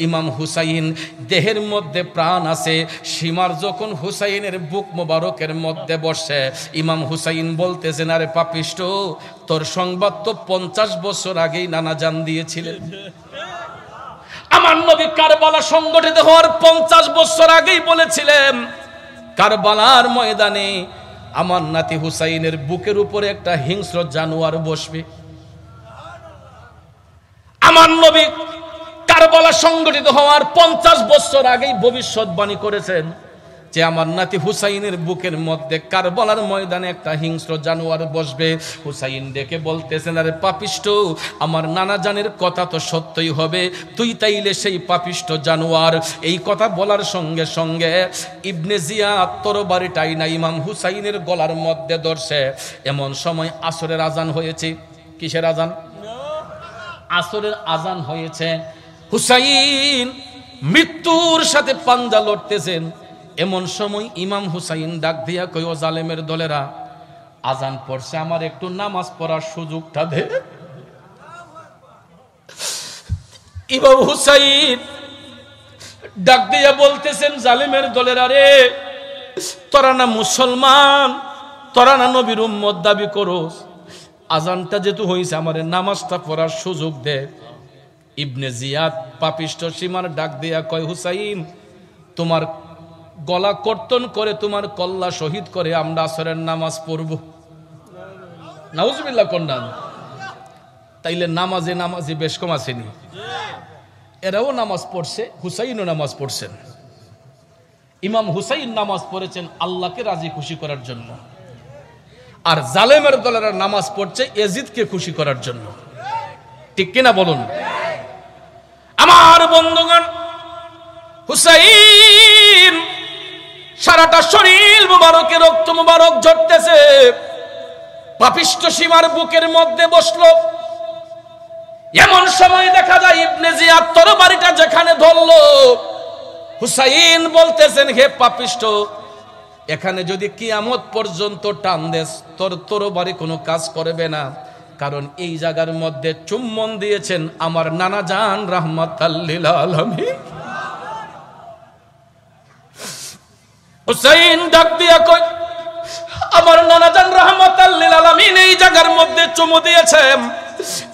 ইমাম হুসাইন দেহের মধ্যে প্রাণ আছে, সীমার যখন হুসাইনের বুক মুবারকের মধ্যে বসে, ইমাম হুসাইন বলতেছেন, আরে পাপিষ্ট, তোর সংবাদ তো 50 বছর আগেই নানা জান দিয়েছিলেন। আমার নবী কারবালা সংগঠিত হওয়ার 50 বছর আগেই বলেছিলেন, কারবালার ময়দানে আমার নাতি হুসাইনের বুকের উপরে একটা হিংস্র জানোয়ার বসবে। আমার নবী কারবালা সংগঠিত হওয়ার 50 বছর আগেই ভবিষ্যৎবাণী করেছেন যে আমার নাতি হুসাইনের বুকের মধ্যে কারবালার ময়দানে একটা হিংস্র জানোয়ার বসবে। হুসাইন ডেকে বলতেছেন, আরে পাপিষ্ট, আমার নানা জানের কথা তো সত্যই হবে, তুই তাইলে সেই পাপিষ্ট জানোয়ার। এই কথা বলার সঙ্গে সঙ্গে ইবনে জিয়াদ তরবারিটাই না ইমাম হুসাইনের গলার মধ্যে ধরছে। এমন সময় আসরের আজান হয়েছে। কিসের আজান? আসরের আজান হয়েছে। হুসাইন মৃত্যুর সাথে পাঞ্জা লড়তেছেন। এমন সময় ইমাম হুসাইন ডাক দিয়া কই, ও জালেমের দলেরা, আজান পড়ছে, আমার একটু নামাজ পড়ার সুযোগটা দে। ইমাম হুসাইন ডাক দিয়া বলতেছেন, জালেমের দলেরা রে, তোরা না মুসলমান, তোরা না নবীর উম্মত দাবি করস, আজানটা যেহেতু হয়েছে আমার নামাজটা পড়ার সুযোগ দে। ইবনে জিয়াদ পাপিষ্ট সীমার ডাক দিয়া কয়, হুসাইন, তোমার গলা কর্তন করে তোমার কল্লা শহীদ করে আমরা আসরের নামাজ পড়ব। নাউজুবিল্লাহ কন্যান। তাইলে নামাজে নামাজে বেশ কম আসেনি, এরাও নামাজ পড়ছে, হুসাইনও নামাজ পড়ছেন। ইমাম হুসাইন নামাজ পড়েছেন আল্লাহকে রাজি খুশি করার জন্য, আর জালেমের দলেরা নামাজ পড়ছে ইয়াজিদকে খুশি করার জন্য। ঠিক কিনা বলুন? আমার বন্ধুগণ, হুসাইন সারাটা শরীর মুবারকে রক্ত মুবারক ঝরতেছে, পাপিষ্ঠ সীমার বুকের মধ্যে বসলো। এমন সময় দেখা যায় ইবনে জিয়াদ তরবারিটা যেখানে ধরলো, হুসাইন বলতেছেন, হে পাপিষ্ঠ, এখানে যদি কিয়ামত পর্যন্ত টান দেস তোর তরবারি কোনো কাজ করবে না, কারণ এই জায়গার মধ্যে চুম্বন দিয়েছেন আমার নানা জান রাহমাতাল লিল আলামিন। হুসাইন ডাক দিয়া কই, আমার নানা জান রাহমাতাল লিল আলামিন এই জায়গার মধ্যে চুমু দিয়েছেন,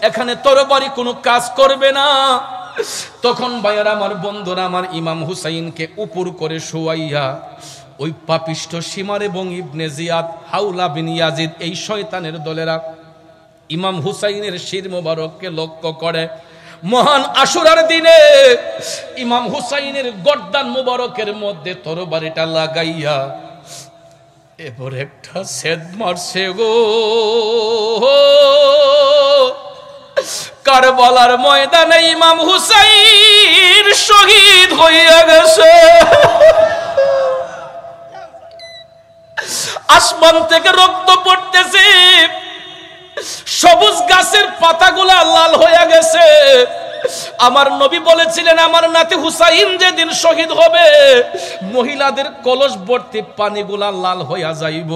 এখানে তরবারি কোনো কাজ করবে না। তখন ভাইয়ারা আমার বন্ধুরা আমার ইমাম হুসাইনকে উপর করে শোয়াইয়া ওই পাপিষ্ঠ সীমার এবং ইবনে জিয়াদ, হাওলা বিন ইয়াজিদ এই শয়তানের দলেরা ইমাম হুসাইনের শির মোবারককে লক্ষ্য করে মহান আশুরার দিনে ইমাম হুসাইনের গর্দান মোবারকের মধ্যে তরবারিটা লাগাইয়া এবার একটা ছেদ মারছে গো। কারবালার ময়দানে ইমাম হুসাইন শহীদ হইয়া গেছে। আসমান থেকে রক্ত পড়তেছে, সবুজ গাছের পাতাগুলা লাল হয়ে গেছে। আমার নবী বলেছিলেন আমার নাতি হুসাইন যেদিন শহীদ হবে মহিলাদের কলস ভর্তি পানিগুলা লাল হইয়া যাইব।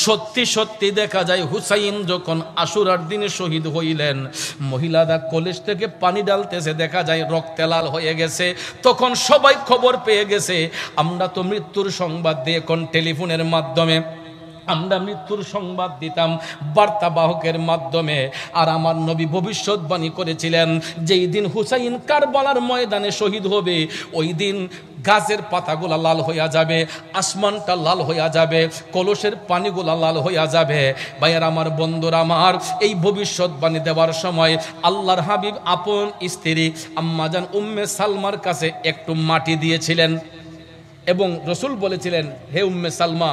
সত্যি সত্যি দেখা যায় হুসাইন যখন আশুরার দিনে শহীদ হইলেন, মহিলারা কলস থেকে পানি ডালতেছে, দেখা যায় রক্তে লাল হয়ে গেছে। তখন সবাই খবর পেয়ে গেছে। আমরা তো মৃত্যুর সংবাদ দিয়ে কোন টেলিফোনের মাধ্যমে আমরা মৃত্যুর সংবাদ দিতাম বার্তাবাহকের মাধ্যমে। আর আমার নবী ভবিষ্যৎবাণী করেছিলেন যেই দিন হুসাইন কারবালার ময়দানে শহীদ হবে ওই দিন গাছের পাতাগুলা লাল হইয়া যাবে, আসমানটা লাল হইয়া যাবে, কলসের পানিগুলা লাল হইয়া যাবে। ভাইয়ার আমার বন্ধুরা আমার, এই ভবিষ্যৎবাণী দেওয়ার সময় আল্লাহর হাবিব আপন স্ত্রী আম্মাজান উম্মে সালমার কাছে একটু মাটি দিয়েছিলেন এবং রসুল বলেছিলেন, হে উম্মে সালমা,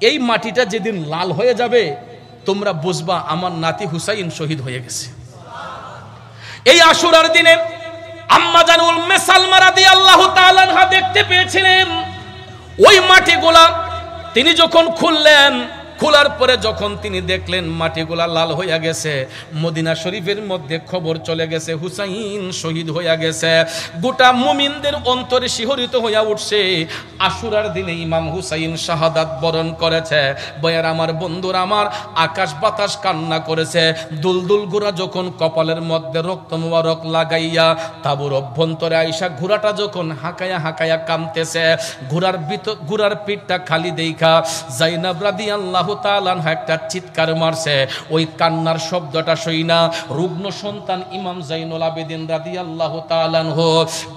এই মাটিটা যেদিন লাল হয়ে যাবে তোমরা বুঝবা আমার নাতি হুসাইন শহীদ হয়ে গেছে। এই আশুরার দিনে আম্মা জান উম্মে সালমা রাদিয়াল্লাহু তাআলা আনহা দেখতে পেয়েছিলেন ওই মাটিগুলা। তিনি যখন খুললেন, খোলার পরে যখন তিনি দেখলেন মাটিগুলা লাল হইয়া গেছে, মদিনা শরীফের মধ্যে খবর চলে গেছে হুসাইন শহীদ হইয়া গেছে। গোটা মুমিনদের অন্তরে শিহরিত হইয়া উঠছে, আশুরার দিনে ইমাম হুসাইন শাহাদাত বরণ করেছে। বয়ার আমার বন্ধুরা আমার, আকাশ বাতাস কান্না করেছে। দুলদুল ঘোড়া যখন কপালের মধ্যে রক্ত মুবারক লাগাইয়া তাবুর অভ্যন্তরে আইসা ঘোড়াটা যখন হাঁকায়া হাঁকায়া কামতেছে, ঘোড়ার পিঠটা খালি দেইখা জাইনাব রাদিয়াল্লাহু তাআলা একটা চিৎকার মারছে। ওই কান্নার শব্দটা শুইনা রুগ্ন সন্তান ইমাম জাইনুল আবেদিন রাদিয়াল্লাহু তাআলা আনহু,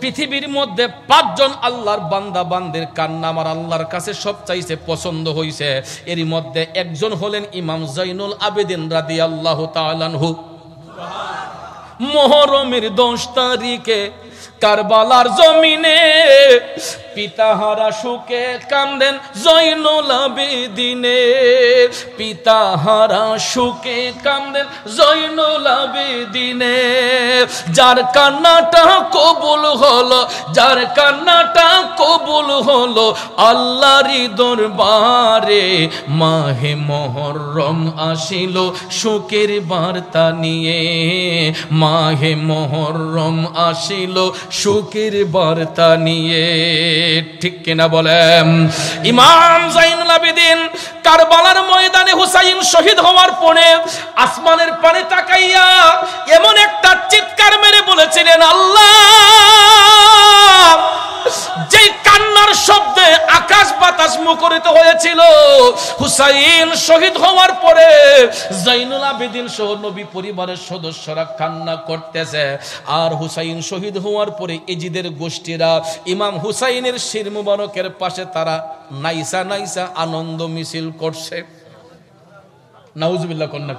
পৃথিবীর মধ্যে 5 জন আল্লাহর বান্দা বান্দের কান্না আমার আল্লাহর কাছে সবচাইতে পছন্দ হইছে। এরই মধ্যে একজন হলেন ইমাম জাইনুল আবেদিন রাদিয়াল্লাহু তাআলা আনহু। মুহররমের 10 তারিখে কারবালার জমিনে পিতাহারা সুখে কান্দেন জয়নুল আবেদিনে, পিতাহারা সুখে কান্দেন জয়নুল আবেদিনে। যার কান্নাটা কবুল হলো, যার কান্নাটা কবুল হলো আল্লাহরই দরবারে। মাহে মুহররম আসিল সুখের বার্তা নিয়ে, মাহে মুহররম আসিল সুখের বার্তা নিয়ে। ঠিক কিনা বলেন? ইমাম জাইনুল আবেদিন কারবালার ময়দানে হুসাইন শহীদ হওয়ার পরে আসমানের পানে তাকাইয়া এমন একটা চিৎকার মেরে বলেছিলেন, আল্লাহ, যে কান্নার শব্দে আকাশ বাতাস কাজ মুখরিত হয়েছিল। হুসাইন শহীদ হওয়ার পরে জাইনুল আবেদিন সহ নবী পরিবারের সদস্যরা কান্না করতেছে, আর হুসাইন শহীদ হওয়ার পরে এজিদের গোষ্ঠীরা ইমাম হুসাইনের শির মুবারকের পাশে তারা নাইসা নাইসা আনন্দ মিছিল করছে। নাউজুবিল্লাহ কন্যা।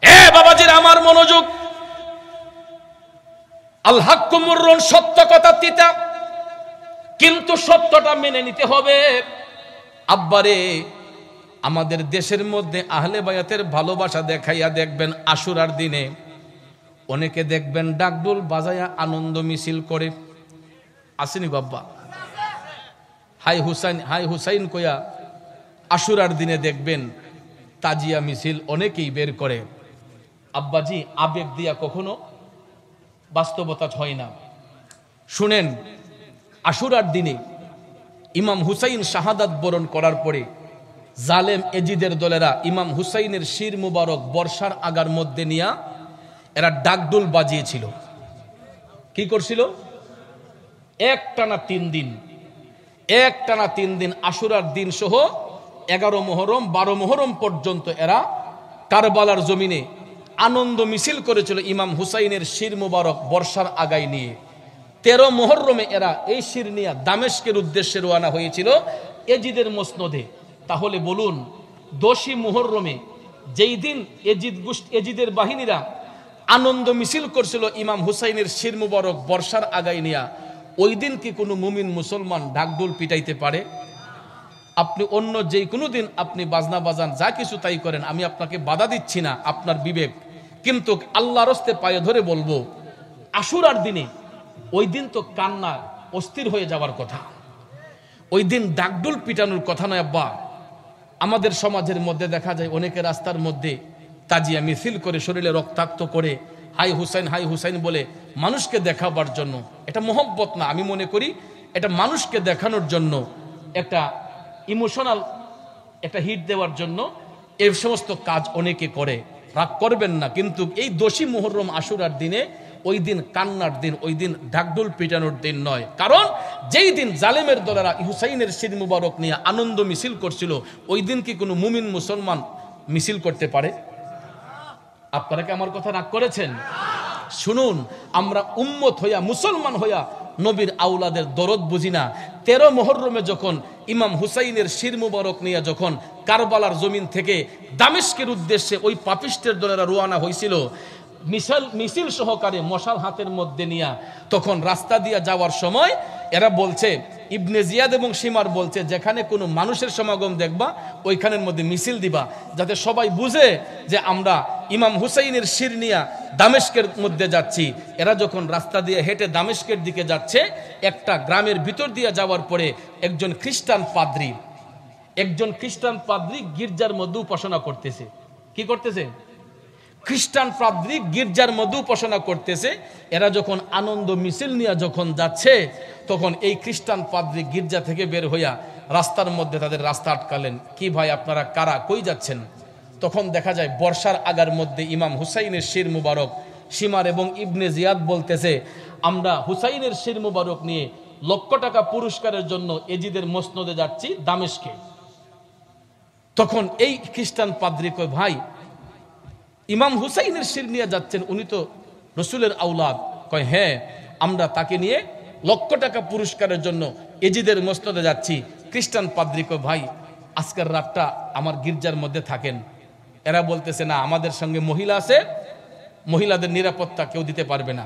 এ বাবাজির আমার মনোযোগ, আল হাক্কু মুররুন, সত্য কথা তিতা, কিন্তু সত্যটা মেনে নিতে হবে। আব্বারে, আমাদের দেশের মধ্যে আহলে বায়াতের ভালোবাসা দেখাইয়া দেখবেন আশুরার দিনে অনেকে দেখবেন ডাকডোল বাজায়া আনন্দ মিছিল করে। আসেনি বাব্বা? হাই হুসাইন হাই হুসাইন কইয়া আশুরার দিনে দেখবেন তাজিয়া মিছিল অনেকেই বের করে। আব্বাজি, আবেগ দিয়া কখনো বাস্তবতা হয় না। শুনেন, আশুরার দিনে ইমাম হুসাইন শাহাদাত বরণ করার পরে জালেম এজিদের দলেরা ইমাম হুসাইনের শির মুবারক বর্ষার আগার মধ্যে নিয়া এরা ডাকডোল বাজিয়েছিল। কি করছিল? একটানা 3 দিন, একটানা 3 দিন আশুরার দিন সহ 11 মুহররম 12 মুহররম পর্যন্ত এরা কারবালার জমিনে আনন্দ মিছিল করেছিল ইমাম হুসাইনের শির মুবারক বর্ষার আগায় নিয়ে। 13 মুহররমে এরা এই শির নিয়ে দামেস্কের উদ্দেশ্যে রওনা হয়েছিল এজিদের মসনদে। তাহলে বলুন, 10 মুহররমে যেই দিন এজিদের বাহিনীরা আনন্দ মিছিল করছিল ইমাম হুসাইনের শির মুবারক বর্ষার আগায় নিয়া, ওই দিন কি কোনো মুমিন মুসলমান ঢাকঢোল পিটাইতে পারে? আপনি অন্য যে কোনো দিন আপনি বাজনা বাজান, যা কিছু তাই করেন, আমি আপনাকে বাধা দিচ্ছি না, আপনার বিবেক। কিন্তু আল্লাহর হস্তে পায়ে ধরে বলবো, আশুরার দিনে ওই দিন তো কান্না অস্থির হয়ে যাওয়ার কথা, ওই দিন ডাকডোল পিটানোর কথা নয় আব্বা। আমাদের সমাজের মধ্যে দেখা যায় অনেকে রাস্তার মধ্যে তাজিয়া মিছিল করে, শরীরে রক্তাক্ত করে হাই হুসাইন বলে মানুষকে দেখাবার জন্য। এটা মহব্বত না, আমি মনে করি এটা মানুষকে দেখানোর জন্য, একটা ইমোশনাল একটা হিট দেওয়ার জন্য এই সমস্ত কাজ অনেকে করে। রাগ করবেন না, কিন্তু এই 10 মুহররম আশুরার দিনে ওই দিন কান্নার দিন, ওই দিন ঢাকঢোল পিটানোর দিন নয়। কারণ যেই দিন জালেমের দলেরা হুসাইনের শির মুবারক নিয়ে আনন্দ মিছিল করছিল, ওই দিন কি কোনো মুমিন মুসলমান মিছিল করতে পারে? আপনারা কি আমার কথা রাগ করেছেন? শুনুন, আমরা উম্মত হইয়া, মুসলমান হইয়া নবীর আউলাদের দরদ বুঝি না। 13 মুহররমে যখন ইমাম হুসাইনের শির মুবারক নিয়ে যখন কারবালার জমিন থেকে দামেস্কের উদ্দেশ্যে ওই পাপিষ্টের দলেরা রওনা হয়েছিল মিছিল সহকারে মশাল হাতের মধ্যে নিয়ে, তখন রাস্তা দিয়ে যাওয়ার সময় এরা বলছে, ইবনে জিয়াদ এবং সীমার বলছে, যেখানে কোনো মানুষের সমাগম দেখবা ওইখানের মধ্যে মিছিল দিবা, যাতে সবাই বুঝে যে আমরা ইমাম হুসাইনের শির নিয়ে দামেস্কের মধ্যে যাচ্ছি। এরা যখন রাস্তা দিয়ে হেঁটে দামেস্কের দিকে যাচ্ছে, একটা গ্রামের ভিতর দিয়ে যাওয়ার পরে একজন খ্রিস্টান পাদ্রী গির্জার মধ্যে উপাসনা করতেছে। কি করতেছে? খ্রিস্টান পাদ্রী গির্জার মধ্যে উপাসনা করতেছে। এরা যখন আনন্দ মিছিল নিয়ে যখন যাচ্ছে, তখন এই খ্রিস্টান পাদ্রী গির্জা থেকে বের হইয়া রাস্তার মধ্যে তাদের রাস্তা আটকালেন। কি ভাই, আপনারা কারা, কই যাচ্ছেন? তখন দেখা যায় বর্ষার আগার মধ্যে ইমাম হুসাইনের শির মুবারক, সীমার এবং ইবনে জিয়াদ বলতেছে, আমরা হুসাইনের শির মুবারক নিয়ে লক্ষ টাকা পুরস্কারের জন্য এজিদের মসনদে যাচ্ছি দামেস্কে। তখন এই খ্রিস্টান পাদ্রী কয়, ভাই ইমাম হুসাইনের শির নিয়ে যাচ্ছেন, উনি তো রসুলের আউলাদ। কয়, হ্যাঁ, আমরা তাকে নিয়ে লক্ষ টাকা পুরস্কারের জন্য এজিদের মসনদে যাচ্ছি। খ্রিস্টান পাদ্রী কয়, ভাই আজকের রাতটা আমার গির্জার মধ্যে থাকেন। এরা বলতেছে, না, আমাদের সঙ্গে মহিলা আছে, মহিলাদের নিরাপত্তা কেউ দিতে পারবে না।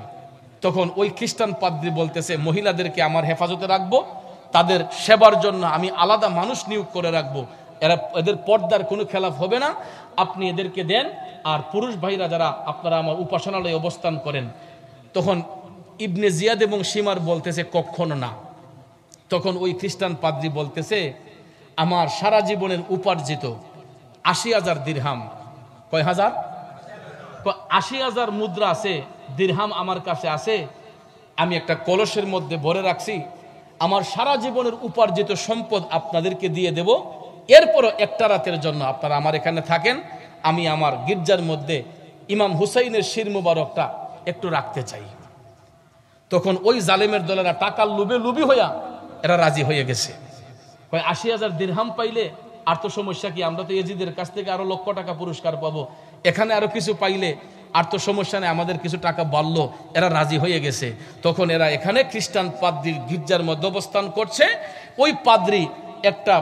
তখন ওই খ্রিস্টান পাদ্রী বলতেছে, মহিলাদেরকে আমার হেফাজতে রাখবো, তাদের সেবার জন্য আমি আলাদা মানুষ নিয়োগ করে রাখবো, এদের পর্দার কোনো খেলাফ হবে না, আপনি এদেরকে দেন। আর পুরুষ ভাইরা যারা আপনারা আমার উপাসনালয়ে অবস্থান করেন। তখন ইবনে জিয়াদ এবং সীমার বলতেছে, কখনো না। তখন ওই খ্রিস্টান পাদ্রী বলতেছে, আমার সারা জীবনের উপার্জিত 80,000 দিরহাম। কয় হাজার? 80,000 মুদ্রা আছে, দিরহাম আমার কাছে আছে, আমি একটা কলসের মধ্যে ভরে রাখছি। আমার সারা জীবনের উপার্জিত সম্পদ আপনাদেরকে দিয়ে দেব, এরপরও একটা রাতের জন্য আপনারা আমার এখানে থাকেন, আমি আমার গির্জার মধ্যে ইমাম হুসাইনের শির মুবারকটা একটু রাখতে চাই। তখন ওই জালেমের দলেরা টাকার লোভে লুবি হইয়া এরা রাজি হয়ে গেছে। কয় ৮০,০০০ দিরহাম পাইলে আর তো সমস্যা কি, আমরা তো এজিদের কাছ থেকে আরো লক্ষ টাকা পুরস্কার পাবো, এখানে আরো কিছু পাইলে আর তো সমস্যা নেই, আমাদের কিছু টাকা বাড়লো। এরা রাজি হয়ে গেছে। তখন এরা এখানে খ্রিস্টান পাদ্রির গির্জার মধ্যে অবস্থান করছে। ওই পাদ্রি একটা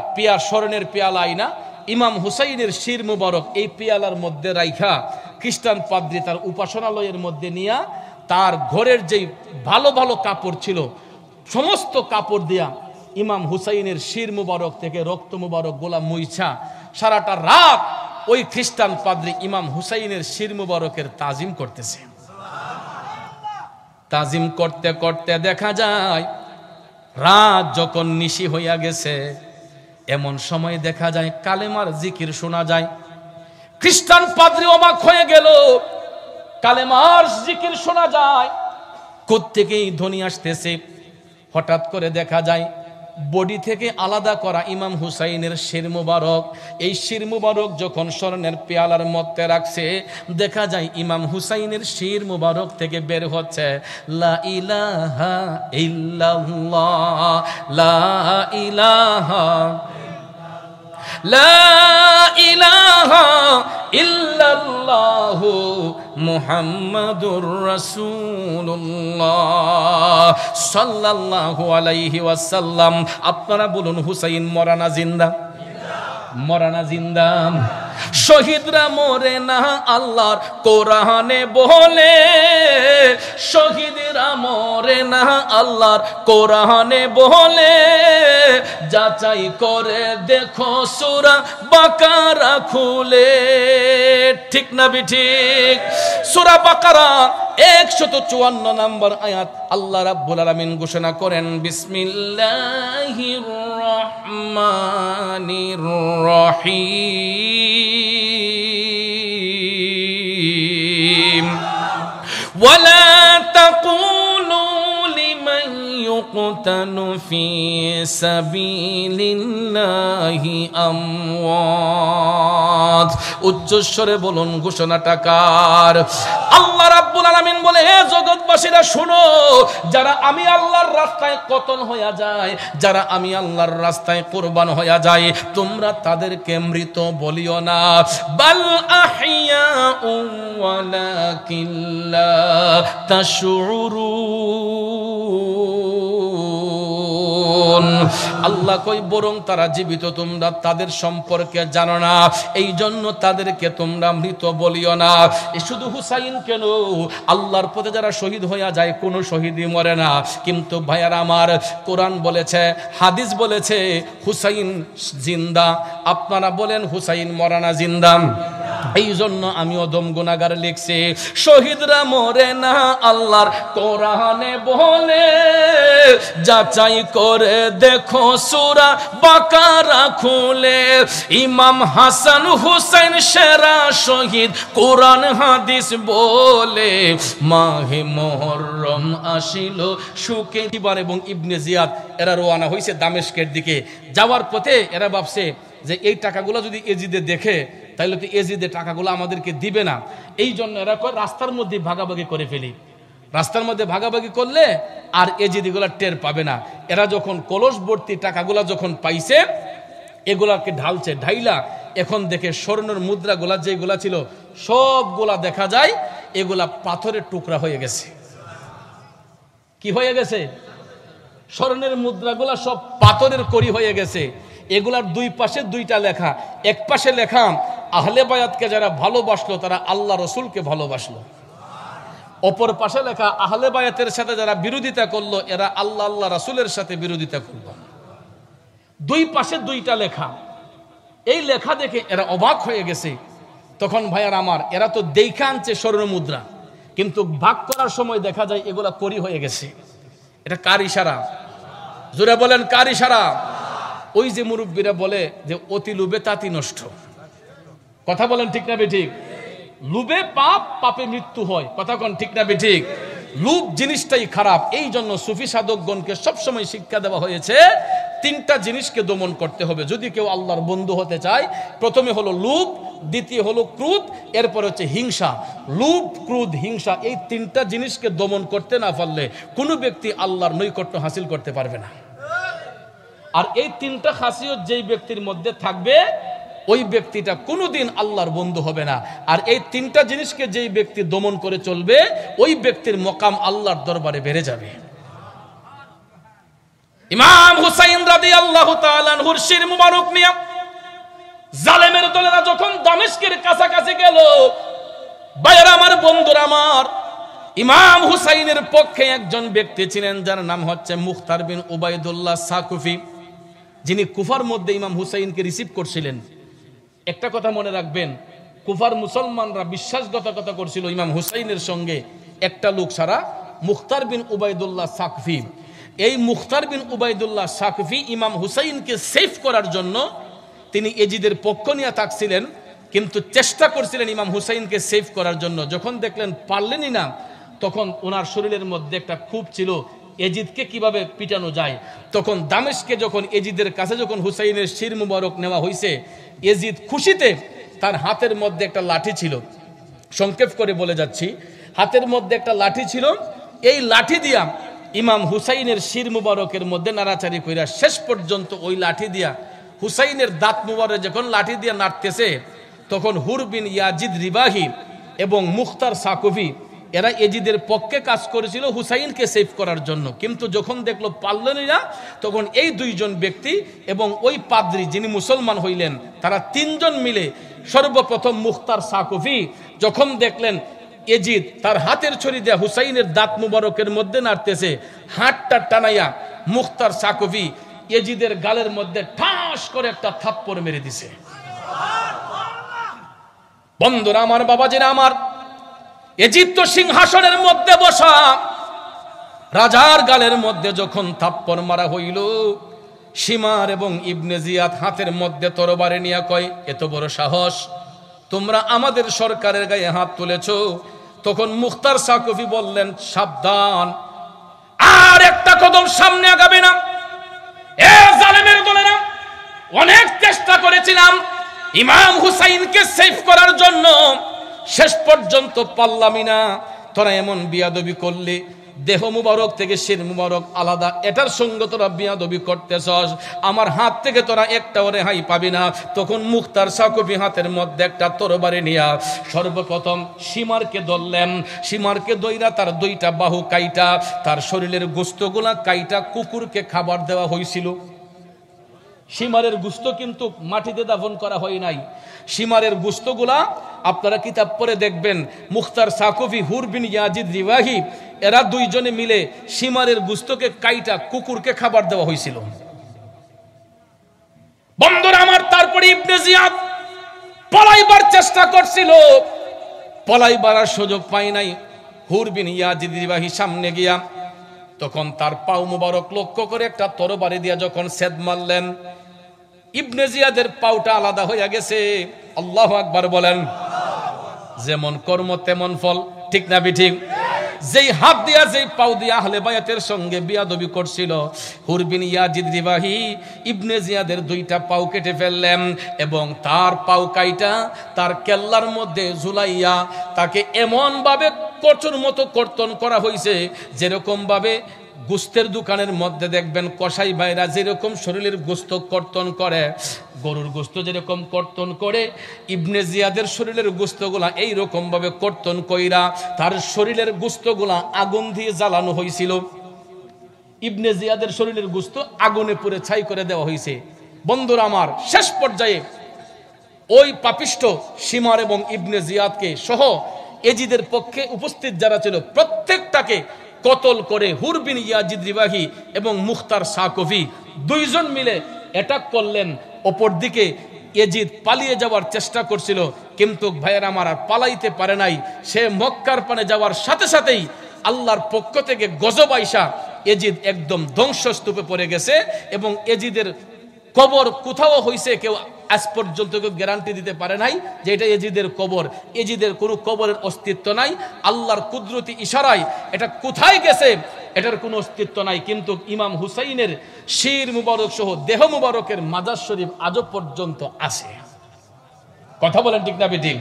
স্বর্ণের পেয়ালা আইনা ইমাম হুসাইনের শির মুবারক এই পেয়ালার মধ্যে রাইখা খ্রিস্টান পাদ্রি তার উপাসনালয়ের মধ্যে নিয়া তার ঘরের যেই ভালো ভালো কাপড় ছিল সমস্ত কাপড় দিয়া ইমাম হুসাইনের শির মুবারক থেকে রক্ত মুবারক গোলা মুইছা সারাটা রাত ওই খ্রিস্টান পাদ্রী ইমাম হুসাইনের শির মুবারকের তাজিম করতেছে। তাজিম করতে করতে দেখা যায় রাত যখন নিশি হইয়া গেছে, এমন সময় দেখা যায় কালেমার জিকির শোনা যায়। খ্রিস্টান পাদ্রী অবাক হয়ে গেল, কালেমার জিকির শোনা যায়, কোত্থেকেই ধ্বনি আসতেছে। হঠাৎ করে দেখা যায় বডি থেকে আলাদা করা ইমাম হুসাইনের শির মুবারক, এই শির মুবারক যখন স্বর্ণের পেয়ালার মধ্যে রাখছে, দেখা যায় ইমাম হুসাইনের শির মুবারক থেকে বের হচ্ছে লা ইলাহা ইল্লাল্লাহ, লা ইলাহা, লা ইলাহা ইল্লাল্লাহু মুহাম্মাদুর রাসূলুল্লাহ সাল্লাল্লাহু আলাইহি ওয়াসাল্লাম। আপনারা বলুন, হুসাইন মরা না জিন্দা? মরা না জিন্দা? শহীদরা মরে না আল্লাহর কোরআনে বলে, শহীদরা মরে না আল্লাহর কোরআনে বলে, যাচাই করে দেখো সূরা বাকারা খুলে। ঠিক না ঠিক? সূরা বাকারা 154 নম্বর আয়াত আল্লাহ রাব্বুল আলামিন ঘোষণা করেন, বিসমিল্লাহির রহমানির রহিম, ওয়ালা তাকুলু লিমান ইউকতালু ফি সাবিলিল্লাহি আমওয়াত। উচ্চস্বরে বলুন, ঘোষণাটা কার? আল্লাহ রাব্বুল আলামিন বলে, হে জগৎবাসীরা শোনো, যারা আমি আল্লাহর রাস্তায় কতল হইয়া যায়, যারা আমি আল্লাহর রাস্তায় কুরবান হইয়া যায়, তোমরা তাদেরকে মৃত বলিও না, বাল আহইয়াউ ওয়ালাকিন লা তাশউরুন। আল্লাহ কই, বরং তারা জীবিত, তোমরা তাদের সম্পর্কে জানো না, এই জন্য তাদেরকে তোমরা মৃত বলিও না। শুধু হুসাইন কেন, আল্লাহর পথে যারা শহীদ হইয়া যায় কোনো শহীদই মরে না। কিন্তু ভাইয়ারা আমার, কোরআন বলেছে, হাদিস বলেছে হুসাইন জিন্দা। আপনারা বলেন হুসাইন মরা না জিন্দা? এই জন্য আমি অদম গুনাহগার লিখছি, শহীদরা মরে না আল্লাহর কোরআনে বলে, যাচাই করে দেখো সূরা বাকারা খুলে। ইমাম হাসান হুসাইন সেরা শহীদ, কোরআন হাদিস বলে, মাহে মুহররম আসিল সুখে। এবং ইবনে জিয়াদ এরা রওনা হইছে দামেস্কের দিকে। যাওয়ার পথে এরা ভাবছে যে এই টাকাগুলো যদি এজিদে দেখে তাহলে তো এজিদে টাকাগুলো আমাদেরকে দিবে না। এই জন্য এরা রাস্তার মধ্যে ভাগাভাগি করে ফেলি। রাস্তার মধ্যে ভাগাভাগি করলে আর এজিদিগুলা টের পাবে না। এরা যখন কলস ভর্তি টাকাগুলা যখন পাইছে, এগুলাকে ঢালছে, ঢাইলা এখন দেখে স্বর্ণের মুদ্রাগুলা যেগুলা ছিল সবগুলা দেখা যায় এগুলা পাথরের টুকরা হয়ে গেছে। কি হয়ে গেছে? স্বর্ণের মুদ্রাগুলা সব পাথরের কড়ি হয়ে গেছে। এগুলার দুই পাশে দুইটা লেখা, এক পাশে লেখা আহলে বায়াতকে যারা ভালোবাসলো তারা আল্লাহ রসুলকে ভালোবাসলো, অপর পাশে লেখা আহলে বায়াতের সাথে যারা বিরোধিতা করলো এরা আল্লাহ আল্লাহ রাসূলের সাথে বিরোধিতা করলো। দুই পাশে দুইটা লেখা। এই লেখা দেখে এরা অবাক হয়ে গেছে। তখন ভাইয়ার আমার, এরা তো দেখা আনছে স্বর্ণ মুদ্রা, কিন্তু ভাগ করার সময় দেখা যায় এগুলা করি হয়ে গেছে। এটা কার ইশারা? জোরে বলেন, কার ইশারা? ওই যে মুরব্বীরা বলে যে অতি লোভে তাতি নষ্ট। কথা বলেন ঠিক না বেঠিক? লোভে পাপ, পাপে মৃত্যু হয়। কথা কোন ঠিক না বেঠিক? লোভ জিনিসটাই খারাপ। এই জন্য সুফি সাধকগণকে সবসময় শিক্ষা দেওয়া হয়েছে তিনটা জিনিসকে দমন করতে হবে যদি কেউ আল্লাহর বন্ধু হতে চায়। প্রথমে হলো লোভ, দ্বিতীয় হলো ক্রোধ, এরপর হচ্ছে হিংসা। লোভ, ক্রোধ, হিংসা, এই তিনটা জিনিসকে দমন করতে না পারলে কোনো ব্যক্তি আল্লাহর নৈকট্য হাসিল করতে পারবে না। আর এই তিনটা খাসিয়ত যেই ব্যক্তির মধ্যে থাকবে ওই ব্যক্তিটা কোনোদিন আল্লাহর বন্ধু হবে না। আর এই তিনটা জিনিসকে যেই ব্যক্তি দমন করে চলবে ওই ব্যক্তির মকাম আল্লাহর দরবারে বেড়ে যাবে। ইমাম হুসাইন রাদিয়াল্লাহু তাআলা আনহুর শির মুবারক নিয়ে জালেমের দলেরা যখন দামেস্কের কাছাকাছি গেল, ভাইরা আমার, বন্ধুরা আমার, ইমাম হুসাইনের পক্ষে একজন ব্যক্তি ছিলেন যার নাম হচ্ছে মুখতার বিন উবাইদুল্লাহ সাকুফি, যিনি কুফার মধ্যে ইমাম হুসাইনকে রিসিভ করছিলেন। একটা কথা মনে রাখবেন, কুফার মুসলমানরা বিশ্বাসঘাতকতা করছিল ইমাম হুসাইনের সঙ্গে একটা লোক ছাড়া, মুখতার বিন উবাইদুল্লাহ সাকুফি। এই মুখতার বিন উবাইদুল্লাহ সাকুফি ইমাম হুসাইনকে সেফ করার জন্য তিনি এজিদের পক্ষ নিয়ে থাকছিলেন, কিন্তু চেষ্টা করছিলেন ইমাম হুসাইনকে সেভ করার জন্য। যখন দেখলেন পারলেনই না, তখন ওনার শরীরের মধ্যে একটা ক্ষোভ ছিল এজিদকে কিভাবে পিটানো যায়। তখন দামেস্কে যখন এজিদের কাছে যখন হুসাইনের শির মুবারক নেওয়া হয়েছে, এজিদ খুশিতে তার হাতের মধ্যে একটা লাঠি ছিল, সংক্ষেপ করে বলে যাচ্ছি, হাতের মধ্যে একটা লাঠি ছিল, এই লাঠি দিয়া ইমাম হুসাইনের শির মুবারকের মধ্যে নাড়াচাড়ি কইরা শেষ পর্যন্ত ওই লাঠি দিয়া হুসাইনের দাঁত মুবারক যখন লাঠি দিয়া নাড়তেছে, তখন হুর বিন ইয়াজিদ রিবাহি এবং মুখতার সাকুফি এরা এজিদের পক্ষে কাজ করেছিল হুসাইনকে সেভ করার জন্য। কিন্তু যখন দেখলো পারলেনই না, তখন এই দুইজন ব্যক্তি এবং ওই পাদ্রী যিনি মুসলমান হইলেন, তারা তিনজন মিলে সর্বপ্রথম মুখতার সাকুফি যখন দেখলেন এজিদ তার হাতের ছড়ি দেয়া হুসাইনের দাঁত মুবারকের মধ্যে নাড়তেছে, হাতটা টানাইয়া মুখতার সাকুফি এজিদের গালের মধ্যে ঠাস করে একটা থাপ্পড় মেরে দিছে। বন্ধুরা আমার, বাবাজিরা আমার, এজিদ তো সিংহাসনের মধ্যে বসা, রাজার গালের মধ্যে যখন থাপ্পড় মারা হইল, শিমার এবং ইবনে জিয়াদ হাতের মধ্যে তরবারি নিয়ে কয়, এত বড় সাহস, তোমরা আমাদের সরকারের গায়ে হাত তুলেছ। তখন মুখতার সাকুফি বললেন, সাবধান, আর একটা কদম সামনে আগাবে না। এ জালেমের দলেরা, অনেক চেষ্টা করেছিলাম ইমাম হুসাইনকে সেভ করার জন্য, শেষ পর্যন্ত পারলামই না। তোরা এমন বিয়াদবি করলে, দেহ মুবারক থেকে শির মুবারক আলাদা, এটার সঙ্গে তোরা বিয়াদবি করতেছস, আমার হাত থেকে তোরা একটাও রেহাই পাবি না। তখন মুখতার সাকুফি হাতের মধ্যে একটা তরবারি নিয়া সর্বপ্রথম সীমারকে ধরলেন। সীমারকে দইরা তার দুইটা বাহু কাইটা, তার শরীরের গোস্তগুলা কাইটা কুকুরকে খাবার দেওয়া হয়েছিল। সীমারের গোস্ত কিন্তু মাটিতে দাফন করা হয় নাই। সীমারের গোস্তগুলা আপনারা কিতাব পড়ে দেখবেন, মুখতার সাকুফি, হুর বিন ইয়াজিদ রিবাহি এরা দুইজনে মিলে সীমারের গোস্তকে কাইটা কুকুরকে খাবার দেওয়া হয়েছিল। বন্ধুরা আমার, তারপরে ইবনে জিয়াদ পলাইবার চেষ্টা করছিল, পলাইবার সুযোগ পায় নাই। হুর বিন ইয়াজিদ রিবাহি সামনে গিয়া তখন তার পাও মুবারক লক্ষ্য করে একটা তরবারি দিয়া যখন সেদ মারলেন, ইবনে জিয়াদের পাউটা আলাদা হয়ে গেছে। আল্লাহু আকবার বলেন। যেমন কর্ম তেমন ফল, ঠিক না ঠিক? যেই হাত দিয়া যেই পাও দিয়া আহলে বায়াতের সঙ্গে বিয়াদবি করছিল, হুর বিন ইয়াজিদ রিবাহি ইবনে জিয়াদের দুইটা পাও কেটে ফেললেন এবং তার পাও কাইটা তার কেল্লার মধ্যে ঝুলাইয়া তাকে এমন ভাবে কচুর মতো কর্তন করা হয়েছে, যেরকম ভাবে গোস্তের দোকানের মধ্যে দেখবেন কসাই ভাইরা যেরকম শরীরের গোস্ত কর্তন করে, গরুর গোস্ত যেরকম কর্তন করে, ইবনে জিয়াদের শরীরের গোস্তগুলা এইরকম ভাবে কর্তন কইরা তার শরীরের গোস্তগুলা আগুন দিয়ে জ্বালানো হয়েছিল। ইবনে জিয়াদের শরীরের গোস্ত আগুনে পুড়ে ছাই করে দেওয়া হয়েছে। বন্ধুরা আমার, শেষ পর্যায়ে ওই পাপিষ্ঠ সীমার এবং ইবনে জিয়াদকে সহ এজিদের পক্ষে উপস্থিত যারা ছিল প্রত্যেকটাকে কতল করে হুর বিন ইয়াজিদ রিবাহি এবং মুখতার সাকুফি দুইজন মিলে অ্যাটাক করলেন। অপরদিকে এজিদ পালিয়ে যাওয়ার চেষ্টা করছিল, কিন্তু ভাইয়ের আমার আর পালাইতে পারে নাই। সে মক্কার পানে যাওয়ার সাথে সাথেই আল্লাহর পক্ষ থেকে গজব আইসা এজিদ একদম ধ্বংসস্তূপে পড়ে গেছে এবং এজিদের কবর কোথাও হইছে কেউ আজ পর্যন্ত কেউ গ্যারান্টি দিতে পারে নাই যে এটা এজিদের কবর। এজিদের কোনো কবরের অস্তিত্ব নাই। আল্লাহর কুদরতি ইশারায় এটা কোথায় গেছে এটার কোনো অস্তিত্ব নাই। কিন্তু ইমাম হুসাইনের শির মুবারক সহ দেহ মুবারকের মাজার শরীফ আজও পর্যন্ত আছে। কথা বলেন ঠিক না বেঠিক?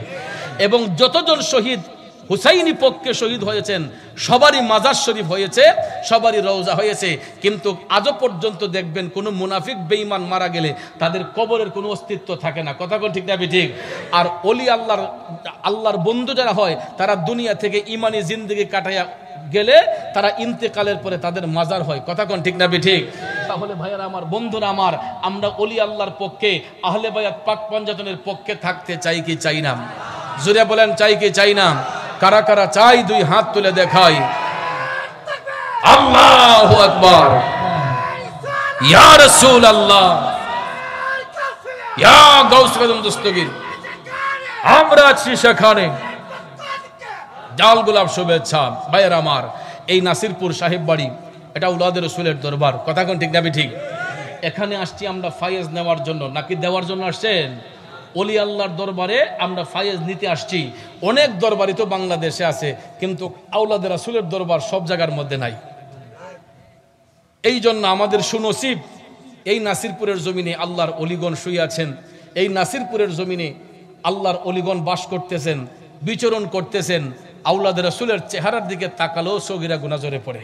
এবং যতজন শহীদ হুসাইনি পক্ষে শহীদ হয়েছেন, সবারই মাজার শরীফ হয়েছে, সবারই রওজা হয়েছে, কিন্তু আজও পর্যন্ত দেখবেন কোনো মুনাফিক বেঈমান মারা গেলে তাদের কবরের কোনো অস্তিত্ব থাকে না। কথা কোন ঠিক না ঠিক? আর ওলি আল্লাহর বন্ধু যারা হয় তারা দুনিয়া থেকে ইমানি জিন্দেগি কাটাইয়া গেলে তারা ইন্তেকালের পরে তাদের মাজার হয়। কথা কোন ঠিক না ঠিক? তাহলে ভাইয়ারা আমার, বন্ধুরা আমার, আমরা ওলি আল্লাহর পক্ষে, আহলে বায়াত পাক পঞ্জাতনের পক্ষে থাকতে চাই কি চাই না? জোরে বলেন, চাই কি চাই না? কারা কারা চাই দুই হাত তুলে দেখাই। আল্লাহু আকবার, ইয়া রাসূলুল্লাহ, ইয়া গাউস আজম দস্তগীর। আমরা আছি সেখানে, জাল গোলাপ শুভেচ্ছা। ভাইয়েরা আমার, এই নাসিরপুর সাহেব বাড়ি, এটা উলাদের রসুলের দরবার। কথা কোন ঠিক না ঠিক? এখানে আসছি আমরা ফায়েজ নেওয়ার জন্য, নাকি দেওয়ার জন্য আসছেন? ওলি আল্লাহর দরবারে আমরা ফায়েজ নিতে আসছি। অনেক দরবারই তো বাংলাদেশে আছে, কিন্তু আওলাদের রাসূলের দরবার সব জায়গার মধ্যে নাই। এই জন্য আমাদের সুনসিব, এই নাসিরপুরের জমিনে আল্লাহর অলিগণ শুয়ে আছেন। এই নাসিরপুরের জমিনে আল্লাহর অলিগণ বাস করতেছেন, বিচরণ করতেছেন। আওলাদের রাসূলের চেহারার দিকে তাকালেও সগীরা গুনাহ ঝরে পড়ে।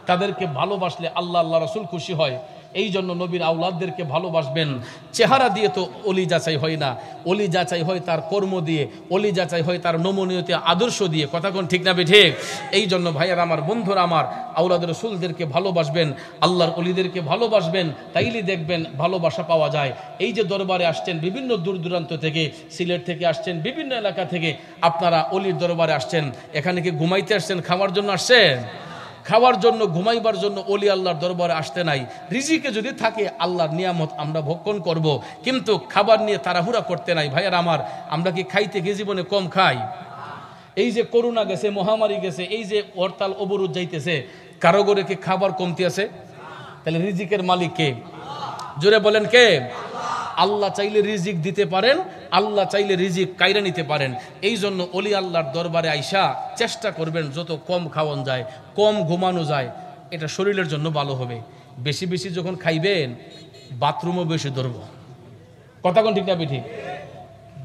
তাদেরকে ভালোবাসলে আল্লাহ রাসূল খুশি হয়। এই জন্য নবীর আওলাদদেরকে ভালোবাসবেন। চেহারা দিয়ে তো অলি যাচাই হয় না, অলি যাচাই হয় তার কর্ম দিয়ে, অলি যাচাই হয় তার নমনীয়তা আদর্শ দিয়ে। কথা কোন ঠিক না ঠিক? এই জন্য ভাইয়ার আমার, বন্ধুরা আমার, আওলাদের রাসূলদেরকে ভালোবাসবেন, আল্লাহর অলিদেরকে ভালোবাসবেন, তাইলে দেখবেন ভালোবাসা পাওয়া যায়। এই যে দরবারে আসছেন বিভিন্ন দূর দূরান্ত থেকে, সিলেট থেকে আসছেন, বিভিন্ন এলাকা থেকে আপনারা অলির দরবারে আসছেন। এখানে কি ঘুমাইতে আসছেন, খাওয়ার জন্য আসছেন? খাওয়ার জন্য, ঘুমাইবার জন্য অলি আল্লাহর দরবারে আসতে নাই। রিজিকে যদি থাকে আল্লাহর নিয়ামত আমরা ভক্ষণ করব, কিন্তু খাবার নিয়ে তাড়াহুড়া করতে নাই। ভাইয়ার আমার, আমরা কি খাইতে গিয়ে জীবনে কম খাই? এই যে করোনা গেছে, মহামারী গেছে, এই যে হরতাল অবরোধ যাইতেছে, কারো ঘরে কি খাবার কমতি আছে? তাহলে রিজিকের মালিক কে? জোরে বলেন কে? আল্লাহ চাইলে রিজিক দিতে পারেন, আল্লাহ চাইলে রিজিক কাইরা নিতে পারেন। এই জন্য অলি আল্লাহর দরবারে আইসা চেষ্টা করবেন যত কম খাওয়ানো যায়, কম ঘুমানো যায়, এটা শরীরের জন্য ভালো হবে। বেশি বেশি যখন খাইবেন বাথরুমও বেশি ধরবো। কথা কোন ঠিক না ঠিক?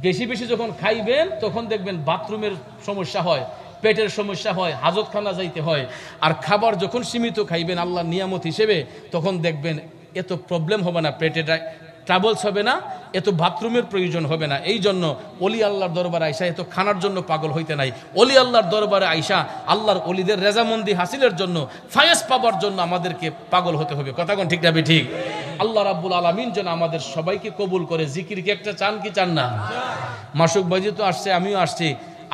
বেশি বেশি যখন খাইবেন তখন দেখবেন বাথরুমের সমস্যা হয়, পেটের সমস্যা হয়, হাজতখানা যাইতে হয়। আর খাবার যখন সীমিত খাইবেন আল্লাহর নিয়ামত হিসেবে, তখন দেখবেন এত প্রবলেম হবে না, পেটে ট্রাবলস হবে না, এত বাথরুমের প্রয়োজন হবে না। এই জন্য অলি আল্লাহর দরবারে আইসা এত খানার জন্য পাগল হইতে নাই। অলি আল্লাহর দরবারে আইসা আল্লাহর অলিদের রেজামন্দি হাসিলের জন্য, ফায়েজ পাবার জন্য আমাদেরকে পাগল হতে হবে। কথা কোন ঠিক না ঠিক? আল্লাহ রাব্বুল আলামিন যেন আমাদের সবাইকে কবুল করে। জিকির কি একটা চান কি চান না? মাসুক ভাইজি তো আসছে, আমিও আসছি।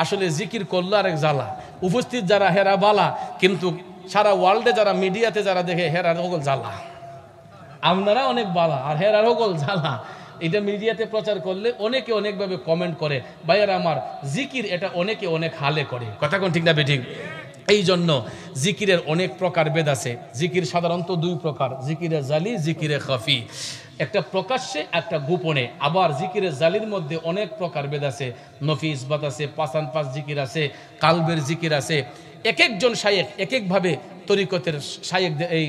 আসলে জিকির করলে আরেক জ্বালা, উপস্থিত যারা হেরা বালা, কিন্তু সারা ওয়ার্ল্ডে যারা মিডিয়াতে যারা দেখে হেরার ওগল জ্বালা। আপনারা অনেক বালা আর হেরার ওগল জ্বালা। এটা মিডিয়াতে প্রচার করলে অনেকে অনেকভাবে কমেন্ট করে। ভাইয়ারা আমার, জিকির এটা অনেকে অনেক হালে করে। কথা কোন ঠিক না বেঠিক? এই জন্য জিকিরের অনেক প্রকার ভেদ আছে। জিকির সাধারণত দুই প্রকার, জিকিরে জালি, জিকিরে খাফি। একটা প্রকাশ্যে, একটা গোপনে। আবার জিকিরে জালির মধ্যে অনেক প্রকার ভেদ আছে। নফি ইসবাত আছে, পাঁচান পাঁচ জিকির আছে, কালবের জিকির আছে। এক একজন শায়েখ এক একভাবে তরিকতের শায়েখ এই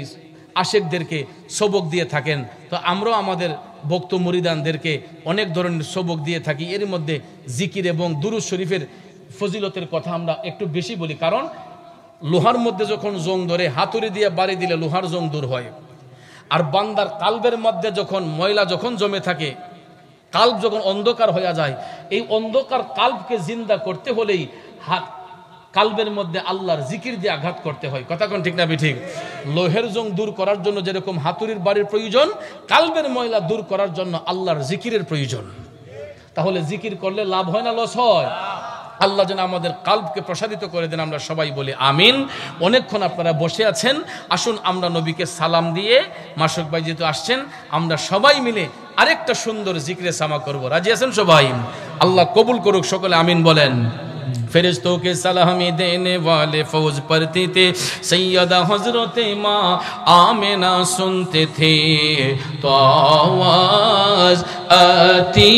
আশেকদেরকে সবক দিয়ে থাকেন। তো আমরাও আমাদের ভক্ত মুরিদানদেরকে অনেক ধরনের সবক দিয়ে থাকি। এর মধ্যে জিকির এবং দুরূদ শরীফের ফজিলতের কথা আমরা একটু বেশি বলি, কারণ লোহার মধ্যে যখন জং ধরে হাতুড়ি দিয়ে বাড়ি দিলে লোহার জং দূর হয়। আর বান্দার কালবের মধ্যে যখন ময়লা যখন জমে থাকে, কাল্ব যখন অন্ধকার হয়ে যায়, এই অন্ধকার কাল্বকে জিন্দা করতে হলেই কালবের মধ্যে আল্লাহর জিকির দিয়ে আঘাত করতে হয়। কথা কোন ঠিক না ঠিক? লোহের জং দূর করার জন্য যেরকম হাতুড়ির বাড়ির প্রয়োজন, কালবের ময়লা দূর করার জন্য আল্লাহর জিকিরের প্রয়োজন। তাহলে জিকির করলে লাভ হয় না লস হয়? আল্লাহ যেন আমাদের কালবকে প্রসারিত করে দেন, আমরা সবাই বলি আমিন। অনেকক্ষণ আপনারা বসে আছেন, আসুন আমরা নবীকে সালাম দিয়ে, মাসুক ভাই যেহেতু আসছেন, আমরা সবাই মিলে আরেকটা সুন্দর জিকিরে সামা করব। রাজি আছেন সবাই? আল্লাহ কবুল করুক, সকলে আমিন বলেন। फरिश्तों के सलामी देने वाले फौज पढ़ते थे, सैयदा हजरत माँ आमिना सुनते थे तो आवाज आती